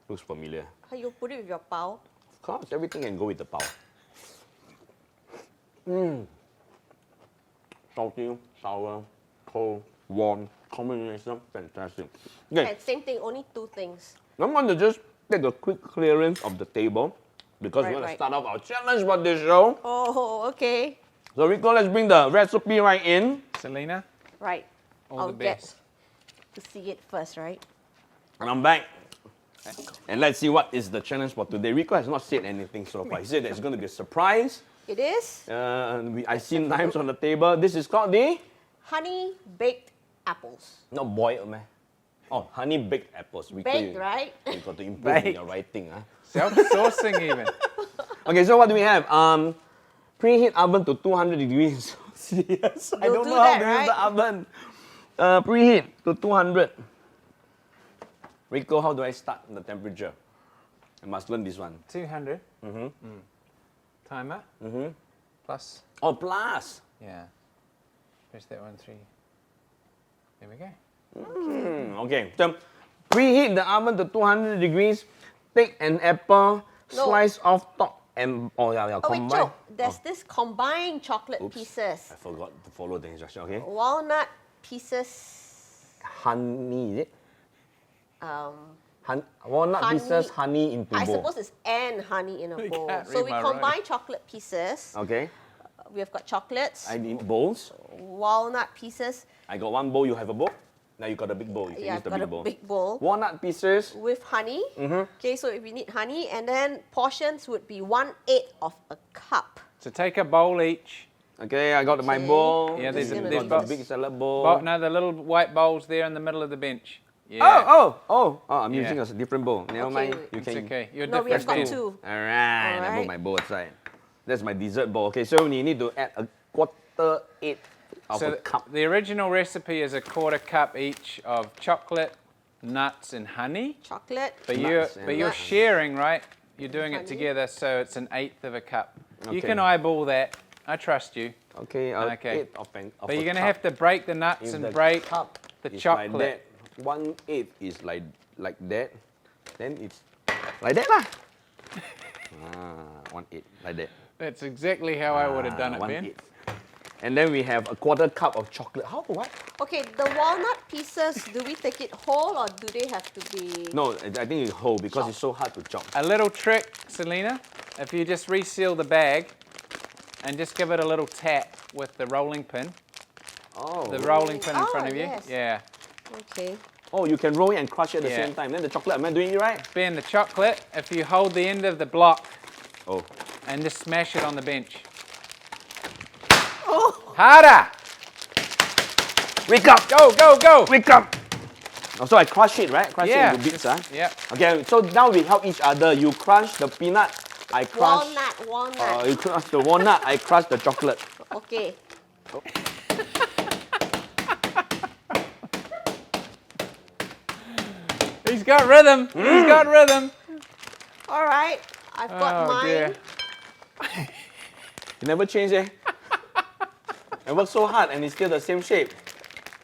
A: looks familiar.
C: How you put it with your pao?
A: Of course, everything can go with the pao. Salty, sour, cold, warm, combination, fantastic. Okay,
C: And same thing, only 2 things.
A: I'm going to just take a quick clearance of the table because we're going to
C: Right.
A: start off our challenge for this show.
C: Oh, okay.
A: So Ricco, let's bring the recipe right in.
B: Selina,
C: Right.
B: all
C: I'll
B: the best.
C: get to see it first, right?
A: And I'm back. And let's see what is the challenge for today. Ricco has not said anything so far. He said there's going to be a surprise.
C: It is
A: I see knives on the table. This is called the...
C: honey baked apples.
A: Not boiled, man. Oh, honey baked apples. Ricco,
C: Baked,
A: you,
C: right?
A: you got to improve in
B: Baked.
A: your writing. Huh?
B: Self-sourcing even.
A: Okay, so what do we have? Preheat oven to 200 degrees Celsius. I
C: You'll
A: don't
C: do
A: know how
C: that,
A: to use
C: right?
A: the oven. Preheat to 200. Ricco, how do I start the temperature? I must learn this one.
B: 200. Timer. Plus.
A: Oh, plus.
B: Yeah. Where's that 1, 3? There we go.
A: Okay, so preheat the oven to 200 degrees. Take an apple,
C: No.
A: slice off top, and
C: Oh, wait,
A: combine.
C: Joe, there's this combined chocolate
A: Oops.
C: pieces.
A: I forgot to follow the instruction. Okay,
C: Walnut pieces.
A: honey is it?
C: Um,
A: Walnut
C: Honey.
A: pieces, honey into
C: I
A: bowl.
C: suppose it's and honey in a bowl.
B: can't
C: So
B: read
C: we
B: my
C: combine chocolate pieces.
A: Okay,
C: We have got chocolates,
A: I need bowls.
C: walnut pieces.
A: I got one bowl. You have a bowl. Now you got a big bowl. You can
C: Yeah,
A: use
C: I've
A: the
C: got
A: big
C: a
A: bowl.
C: big bowl
A: Walnut pieces.
C: with honey.
A: Mm-hmm.
C: Okay, so if we need honey, and then portions would be 1/8 of a cup.
B: So take a bowl each.
A: Okay, I got my
C: Okay.
A: bowl.
B: Yeah,
C: there's-
A: You
C: there's
A: got the
B: bowls.
A: big salad bowl.
B: No, the little white bowls there in the middle of the bench. Yeah.
A: Oh! I'm using
B: Yeah.
A: a different bowl. Never
C: Okay,
A: mind.
C: wait.
A: You
B: It's
A: can.
B: okay. You're
C: No, we have
B: different
C: got
B: then.
C: 2.
A: Alright, I put
C: Alright.
A: my bowl aside. That's my dessert bowl. Okay, so you need to add a 1/4 of
B: So
A: a cup.
B: the original recipe is a 1/4 cup each of chocolate, nuts, and honey.
C: Chocolate.
B: But
A: Nuts
B: you're
A: and
B: you're
C: nuts.
B: sharing, right? You're doing it
C: Honey.
B: together, so it's an 1/8 of a cup. You
A: Okay.
B: can eyeball that. I trust you.
A: Okay,
B: Okay.
A: 1/8 of
B: But
A: a
B: you're gonna
A: cup.
B: have to break the nuts
A: If
B: and
A: the
B: break
A: cup
B: the
A: is
B: chocolate.
A: Like that, 1/8 is like that. Then it's like that lah. 1/8 like that.
B: That's exactly how I would have done it, Ben.
A: 1/8. And then we have a 1/4 cup of chocolate. How what?
C: Okay, the walnut pieces, do we take it whole or do they have to be...
A: No, I think it's whole because it's so hard to chop.
B: A little trick, Selina. If you just reseal the bag, and just give it a little tap with the rolling pin.
A: Oh.
B: The rolling pin in
C: Oh,
B: front of you.
C: yes.
B: Yeah.
C: Okay.
A: Oh, you can roll it and crush it at the
B: Yeah.
A: same time. Then the chocolate, am I doing it right?
B: Ben, the chocolate, if you hold the end of the block
A: Oh.
B: and just smash it on the bench.
C: Oh,
B: Harder!
A: Wake up!
B: Go, go, go!
A: Wake up! Oh, so I crush it, right? Crush
B: Yeah.
A: it into bits, huh?
B: Yeah.
A: Okay, so now we help each other. You crush the peanut, I crush.
C: walnut.
A: You crush the walnut, I crush the chocolate.
C: Okay.
B: He's got rhythm. He's got rhythm.
C: All right. I've got
B: Oh
C: mine.
B: dear.
A: You never change, eh? I work so hard and it's still the same shape.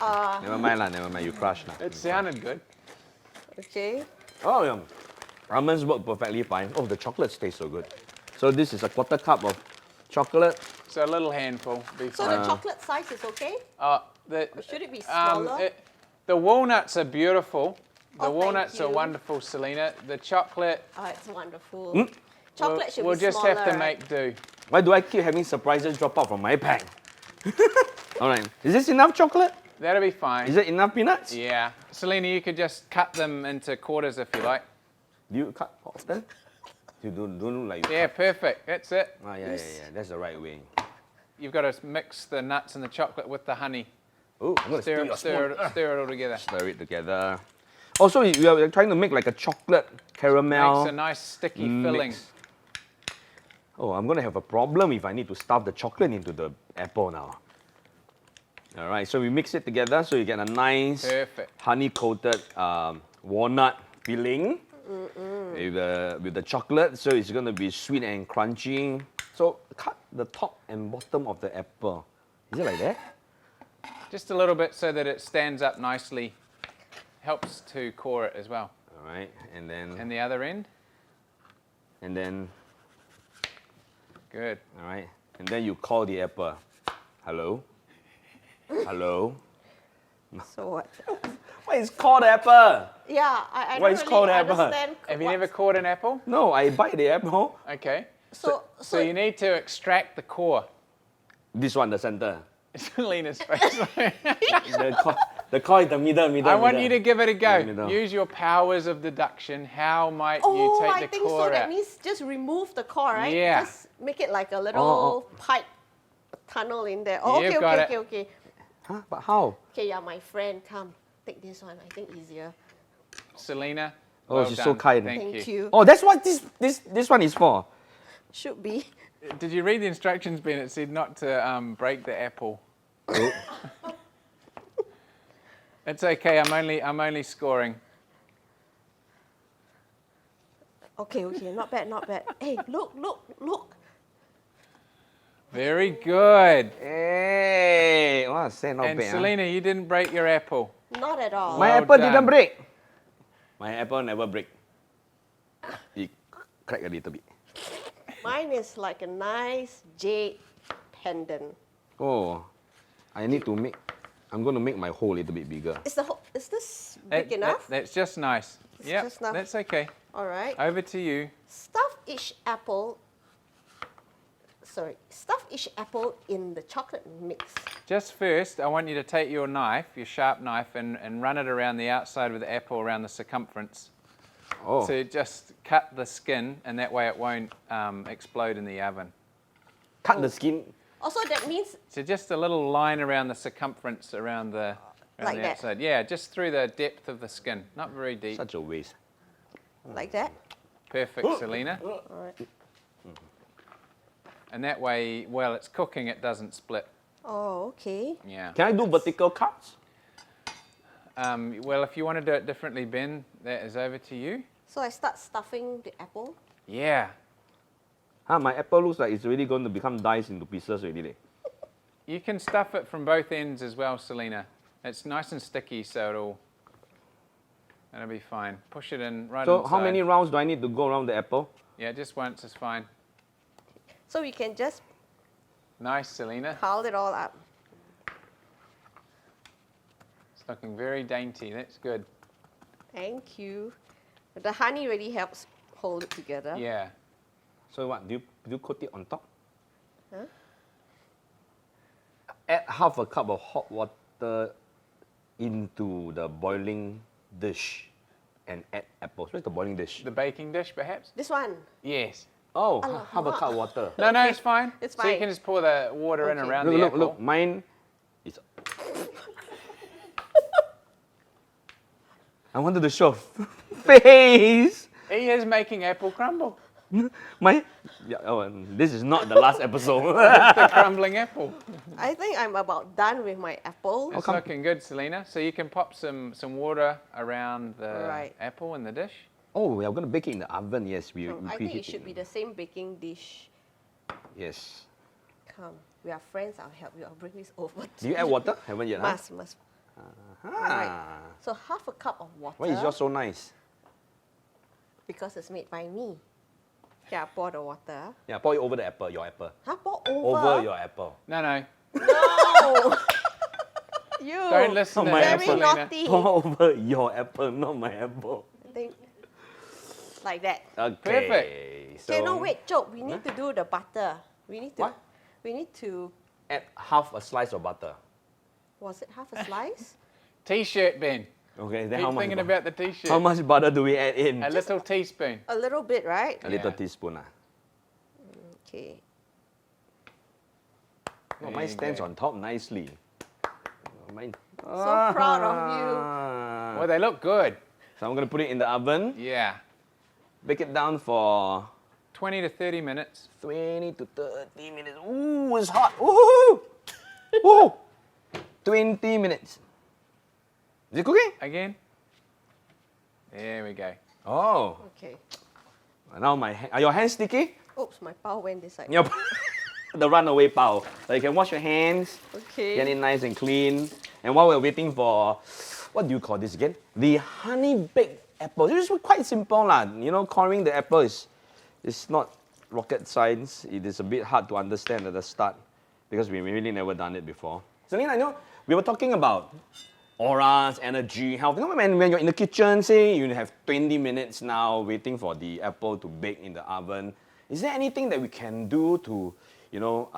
A: Never mind lah, never mind. You crush lah.
B: It sounded good.
C: Okay.
A: Oh, yeah. Almonds work perfectly fine. Oh, the chocolate tastes so good. So this is a quarter cup of chocolate.
B: So a little handful. Be
C: So
B: fine.
C: the chocolate size is okay?
B: Or
C: Should it be smaller?
B: the walnuts are beautiful. The
C: Oh, thank
B: walnuts are
C: you.
B: wonderful, Selina. The chocolate,
C: Oh, it's wonderful. Chocolate should
B: we'll
C: be
B: just
C: smaller.
B: have to
C: right?
B: make do.
A: Why do I keep having surprises drop out from my pack? All right. Is this enough chocolate?
B: That'll be fine.
A: Is it enough peanuts?
B: Yeah. Selina, you could just cut them into quarters if you like.
A: Do you cut often? You don't look like you
B: Yeah,
A: cut.
B: perfect. That's it.
A: Ah, yeah. That's the right way.
B: You've got to mix the nuts and the chocolate with the honey.
A: Oh, I'm going to
B: Stir,
A: your
B: stir,
A: spoon.
B: stir it all together.
A: Stir it together. Also, you are trying to make like a chocolate caramel.
B: Makes a nice sticky filling.
A: mix. Oh, I'm going to have a problem if I need to stuff the chocolate into the apple now. All right, so we mix it together so you get a nice
B: Perfect.
A: honey-coated walnut filling with the chocolate. So it's going to be sweet and crunchy. So cut the top and bottom of the apple. Is it like that?
B: Just a little bit so that it stands up nicely. Helps to core it as well.
A: All right, and then
B: And the other end. Good.
A: all right, and then you call the apple. Hello. Hello.
C: So what?
A: What is called apple?
C: Yeah, I
A: What
C: don't
A: is
C: really
A: called apple?
C: understand.
B: Have you
C: what's-
B: never cored an apple?
A: No, I bite the apple.
B: Okay.
C: So
B: So you need to extract the core.
A: This one, the center.
B: Selena's face.
A: The core is the middle.
B: I want you to give it a go.
A: Middle.
B: Use your powers of deduction. How might
C: Oh,
B: you
C: I
B: take the
C: think
B: core
C: so. That
B: out?
C: means just remove the core, right?
B: Yeah.
C: Just make it like a little pipe tunnel in there. Oh,
B: You've
C: okay,
B: got
C: okay,
B: it.
C: okay, okay.
A: Huh? But how?
C: Okay, yeah, my friend, come. Take this one. I think easier.
B: Selina.
A: Oh,
B: well
A: she's so
B: done.
A: kind.
B: Thank you.
C: you.
A: Oh, that's what this one is for.
C: Should be.
B: Did you read the instructions, Ben? It said not to break the apple.
A: Oh.
B: It's okay. I'm only scoring.
C: Okay, okay, not bad, not bad. Hey, look.
B: Very good.
A: Hey, wow, say not
B: And
A: bad. huh?
B: Selina, you didn't break your apple.
C: Not at all.
A: My
B: Well
A: apple
B: done.
A: didn't break. My apple never break. It crack a little bit.
C: Mine is like a nice jade pendant.
A: Oh, I'm going to make my hole a little bit bigger.
C: Is this big enough?
B: That's just nice. Yeah,
C: just enough.
B: that's okay.
C: All right.
B: Over to you.
C: Stuff each apple in the chocolate mix.
B: Just first, I want you to take your knife, your sharp knife, and run it around the outside with the apple around the circumference.
A: Oh,
B: To just cut the skin, and that way it won't explode in the oven.
A: cut the skin.
C: Also, that means
B: So just a little line around the circumference around the
C: Like that?
B: outside. Yeah, just through the depth of the skin, not very deep.
A: Such a waste.
C: like that.
B: Perfect, Selina.
C: All right.
B: And that way, while it's cooking, it doesn't split.
C: Oh, okay.
B: Yeah.
A: Can I do vertical cuts?
B: Well, if you want to do it differently, Ben, that is over to you.
C: So I start stuffing the apple.
B: Yeah.
A: Huh, my apple looks like it's really going to become diced into pieces already. Leh.
B: You can stuff it from both ends as well, Selina. It's nice and sticky, so it'll be fine. Push it in right
A: So
B: inside.
A: how many rounds do I need to go around the apple?
B: Yeah, just once is fine.
C: So we can just
B: Nice, Selina.
C: pile it all up.
B: It's looking very dainty. That's good.
C: Thank you. The honey really helps hold it together.
B: Yeah.
A: So what, do you coat it on top?
C: Huh?
A: add half a cup of hot water into the boiling dish and add apples. Where's the boiling dish?
B: The baking dish, perhaps?
C: This one.
B: Yes.
A: Oh, half a cup of water.
B: No, no, it's fine.
C: It's
B: So you
C: fine.
B: can just pour the water in
C: Okay.
B: around
A: Look,
B: the
A: look,
B: apple.
A: look. Mine is. I wanted to show face.
B: He is making apple crumble.
A: My, yeah, this is not the last episode.
B: The crumbling apple.
C: I think I'm about done with my apple.
B: It's looking good, Selina. So you can pop some water around the
C: Right.
B: apple in the dish.
A: Oh, we are going to bake it in the oven. Yes, we
C: I think it
A: preheat
C: should be the same baking dish.
A: Yes.
C: Come, we are friends. I'll help you. I'll bring this over.
A: Do you add water? Haven't yet, huh?
C: Must. Alright. So half a cup of water.
A: Why is yours so nice?
C: Because it's made by me. Yeah, pour the water.
A: Yeah, pour it over the apple, your apple.
C: Huh? Pour
A: Over
C: over.
A: your apple.
B: No, no.
C: No. You.
B: Don't listen to
A: my
B: him,
C: Very
A: apple.
B: Selina.
C: naughty.
A: Pour over your apple, not my apple.
C: I think like that.
A: Okay.
B: Perfect.
A: So
C: Okay, no wait, Joke. We need to do the butter. We need to.
A: What?
C: We need to.
A: add half a slice of butter.
C: Was it half a slice?
B: T-shirt, Ben.
A: Okay, then
B: Keep
A: how much?
B: thinking about the T-shirt.
A: How much butter do we add in?
B: A little teaspoon.
C: A little bit, right?
A: A little
B: Yeah.
A: teaspoon.
C: Okay.
A: Oh,
B: There
A: mine
B: you
A: stands
B: go.
A: on top nicely. Oh, mine.
C: So proud of you.
B: Well, they look good.
A: So I'm going to put it in the oven.
B: Yeah.
A: Bake it down for
B: 20 to 30 minutes.
A: 20 to 30 minutes. Ooh, it's hot. Ooh! Ooh! 20 minutes. Is it cooking?
B: Again. There we go.
A: Oh.
C: Okay.
A: Now are your hands sticky?
C: Oops, my pao went this side.
A: Yep. The runaway pao. So you can wash your hands,
C: Okay.
A: get it nice and clean. And while we're waiting for, what do you call this again? The honey baked apple. This is quite simple lah. You know, coring the apple is not rocket science. It is a bit hard to understand at the start because we really never done it before. Selina, I know we were talking about auras, energy, health. You know, when you're in the kitchen, say you have 20 minutes now waiting for the apple to bake in the oven. Is there anything that we can do to, you know,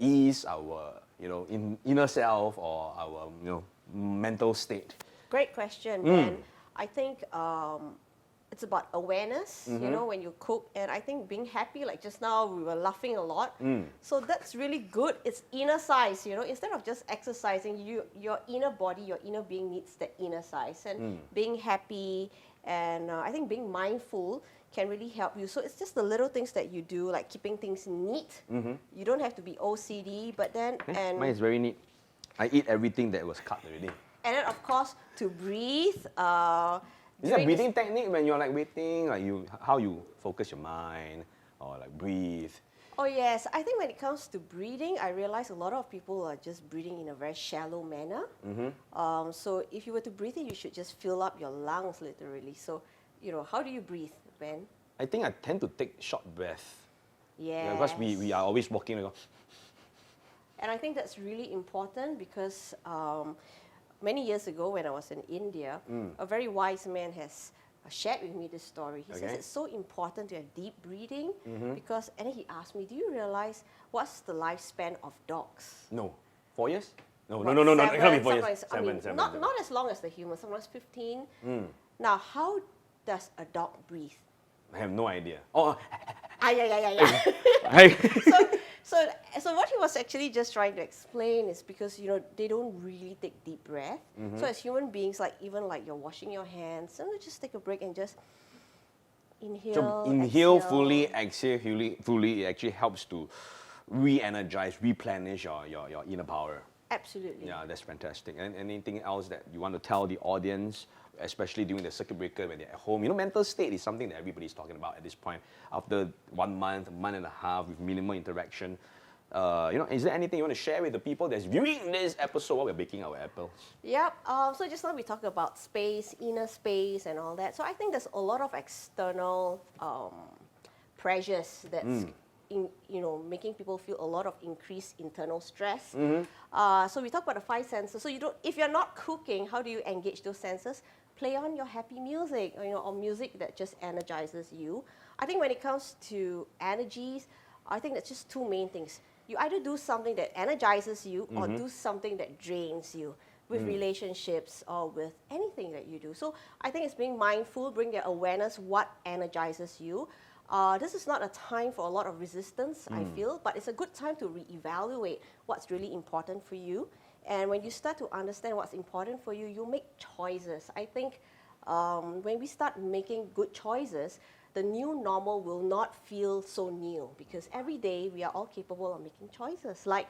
A: ease our, you know, inner self or our, you know, mental state?
C: Great question, Ben. I think it's about awareness, you know, when you cook. And I think being happy, like just now, we were laughing a lot. So that's really good. It's inner size, you know, instead of just exercising, your inner body, your inner being needs that inner size. And being happy and I think being mindful can really help you. So it's just the little things that you do, like keeping things neat. You don't have to be OCD, but then, and
A: Mine is very neat. I eat everything that was cut already.
C: and then of course to breathe.
A: Is that a
C: during this-
A: breathing technique when you're like waiting, like how you focus your mind or like breathe?
C: Oh yes, I think when it comes to breathing, I realize a lot of people are just breathing in a very shallow manner. So if you were to breathe in, you should just fill up your lungs literally. So, you know, how do you breathe, Ben?
A: I think I tend to take short breath.
C: Yes.
A: Yeah, because we are always walking. We go,
C: And I think that's really important because many years ago when I was in India, a very wise man has shared with me this story. He says
A: Okay.
C: it's so important to have deep breathing because, and then he asked me, do you realize what's the lifespan of dogs?
A: no, 4 years? No,
C: What,
A: no, it
C: seven,
A: can't be 4 years.
C: sometimes- I mean,
A: Seven.
C: not as long as the human, sometimes 15. Now, how does a dog breathe?
A: I have no idea. Oh,
C: Yeah.
A: I,
C: So what he was actually just trying to explain is because, you know, they don't really take deep breath. So as human beings, like even like you're washing your hands, sometimes just take a break and just inhale.
A: so inhale
C: exhale.
A: fully, exhale fully. It actually helps to re-energize, replenish your inner power.
C: Absolutely.
A: Yeah, that's fantastic. And anything else that you want to tell the audience, especially during the circuit breaker when they're at home? You know, mental state is something that everybody's talking about at this point. After 1 month, month and a half with minimal interaction, you know, is there anything you want to share with the people that's viewing this episode while we're baking our apples?
C: Yep. So just now we talked about space, inner space, and all that. So I think there's a lot of external pressures that's making people feel a lot of increased internal stress. So we talk about the 5 senses. So if you're not cooking, how do you engage those senses? Play on your happy music, or music that just energizes you. I think when it comes to energies, I think that's just 2 main things. you either do something that energizes you or do something that drains you with relationships or with anything that you do. So I think it's being mindful, bring the awareness what energizes you. This is not a time for a lot of resistance, I feel, but it's a good time to reevaluate what's really important for you. And when you start to understand what's important for you, you make choices. I think when we start making good choices, the new normal will not feel so new because every day we are all capable of making choices. Like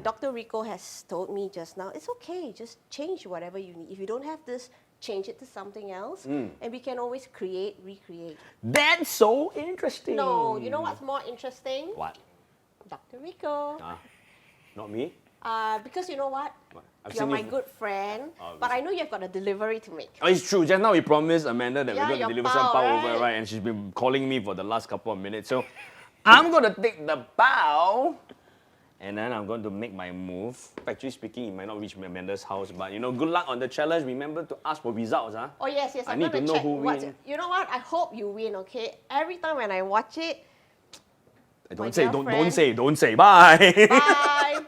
C: Dr. Ricco has told me just now, it's okay, just change whatever you need. If you don't have this, change it to something else, and we can always create, recreate.
A: That's so interesting.
C: No, you know what's more interesting?
A: What?
C: Dr. Ricco.
A: Not me?
C: Because you know what?
A: I've
C: You're
A: seen
C: my
A: you-
C: good friend, but I know you've got a delivery to make.
A: Oh, it's true. Just now we promised Amanda that
C: Yeah,
A: we're going to
C: your
A: deliver some
C: pao,
A: pao over,
C: right?
A: right? And she's been calling me for the last couple of minutes. So I'm going to take the pao and then I'm going to make my move. Actually speaking, it might not reach Amanda's house, but good luck on the challenge. Remember to ask for results, huh?
C: Oh yes,
A: I
C: I'm
A: need
C: gonna
A: to know
C: check
A: who
C: what's.
A: win.
C: You know what? I hope you win. Okay. Every time when I watch it,
A: Don't
C: My
A: say,
C: girlfriend.
A: don't say. Bye.
C: bye.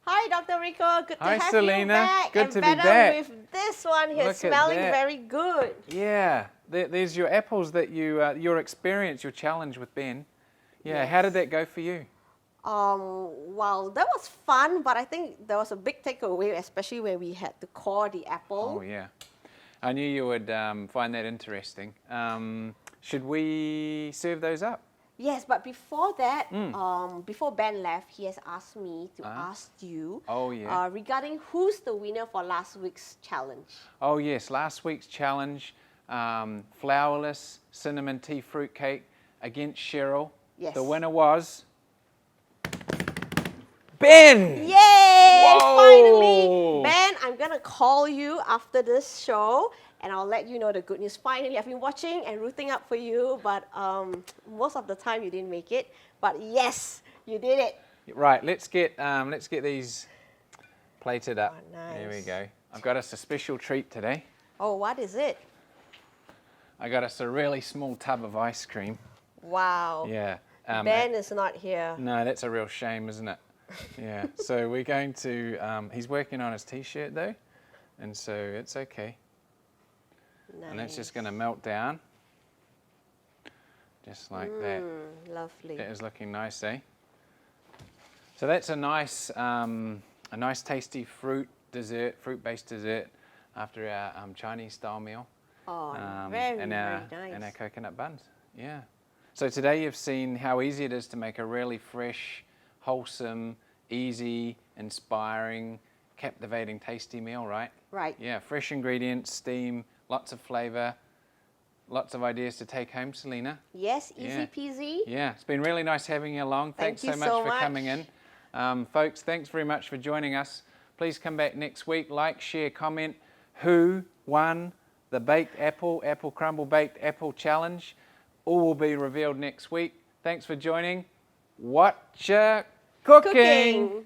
C: Hi, Dr. Ricco. Good to
B: Hi,
C: have
B: Selina.
C: you back.
B: Good
C: and
B: to be
C: better
B: back.
C: with this one here,
B: Look at
C: smelling
B: that.
C: very good.
B: Yeah, there's your apples that your experience, your challenge with Ben. Yeah, how did that go for you?
C: Well, that was fun, but I think there was a big takeaway, especially when we had to core the apple.
B: Oh yeah, I knew you would find that interesting. Should we serve those up?
C: Yes, but before that, before Ben left, he has asked me to ask you
B: Oh, yeah.
C: regarding who's the winner for last week's challenge.
B: Oh yes, last week's challenge, flourless cinnamon tea fruit cake against Cheryl.
C: Yes.
B: The winner was Ben.
C: Yay!
B: Whoa!
C: Finally! Ben, I'm gonna call you after this show and I'll let you know the good news. Finally, I've been watching and rooting up for you, but most of the time you didn't make it. But yes, you did it.
B: Right, let's get these plated up.
C: Oh, nice.
B: There we go. I've got us a special treat today.
C: Oh, what is it?
B: I got us a really small tub of ice cream.
C: Wow.
B: Yeah.
C: Ben is not here.
B: No, that's a real shame, isn't it? Yeah. So we're going to. He's working on his T-shirt though, and so it's okay.
C: Nice.
B: And that's just going to melt down, just like that.
C: Lovely.
B: That is looking nice, eh? So that's a nice tasty fruit-based dessert after our Chinese-style meal.
C: Oh,
B: very
C: very
B: nice.
C: nice.
B: And our coconut buns. Yeah. So today you've seen how easy it is to make a really fresh, wholesome, easy, inspiring, captivating, tasty meal, right?
C: Right.
B: Yeah, fresh ingredients, steam, lots of flavour, lots of ideas to take home, Selina.
C: Yes, easy
B: Yeah.
C: peasy.
B: Yeah, it's been really nice having you along. Thanks
C: Thank
B: so
C: you
B: much
C: so
B: for
C: much.
B: coming in. Folks, thanks very much for joining us. Please come back next week, like, share, comment. Who won the baked apple crumble baked apple challenge? All will be revealed next week. Thanks for joining. Wot'cha cooking?
C: Cooking.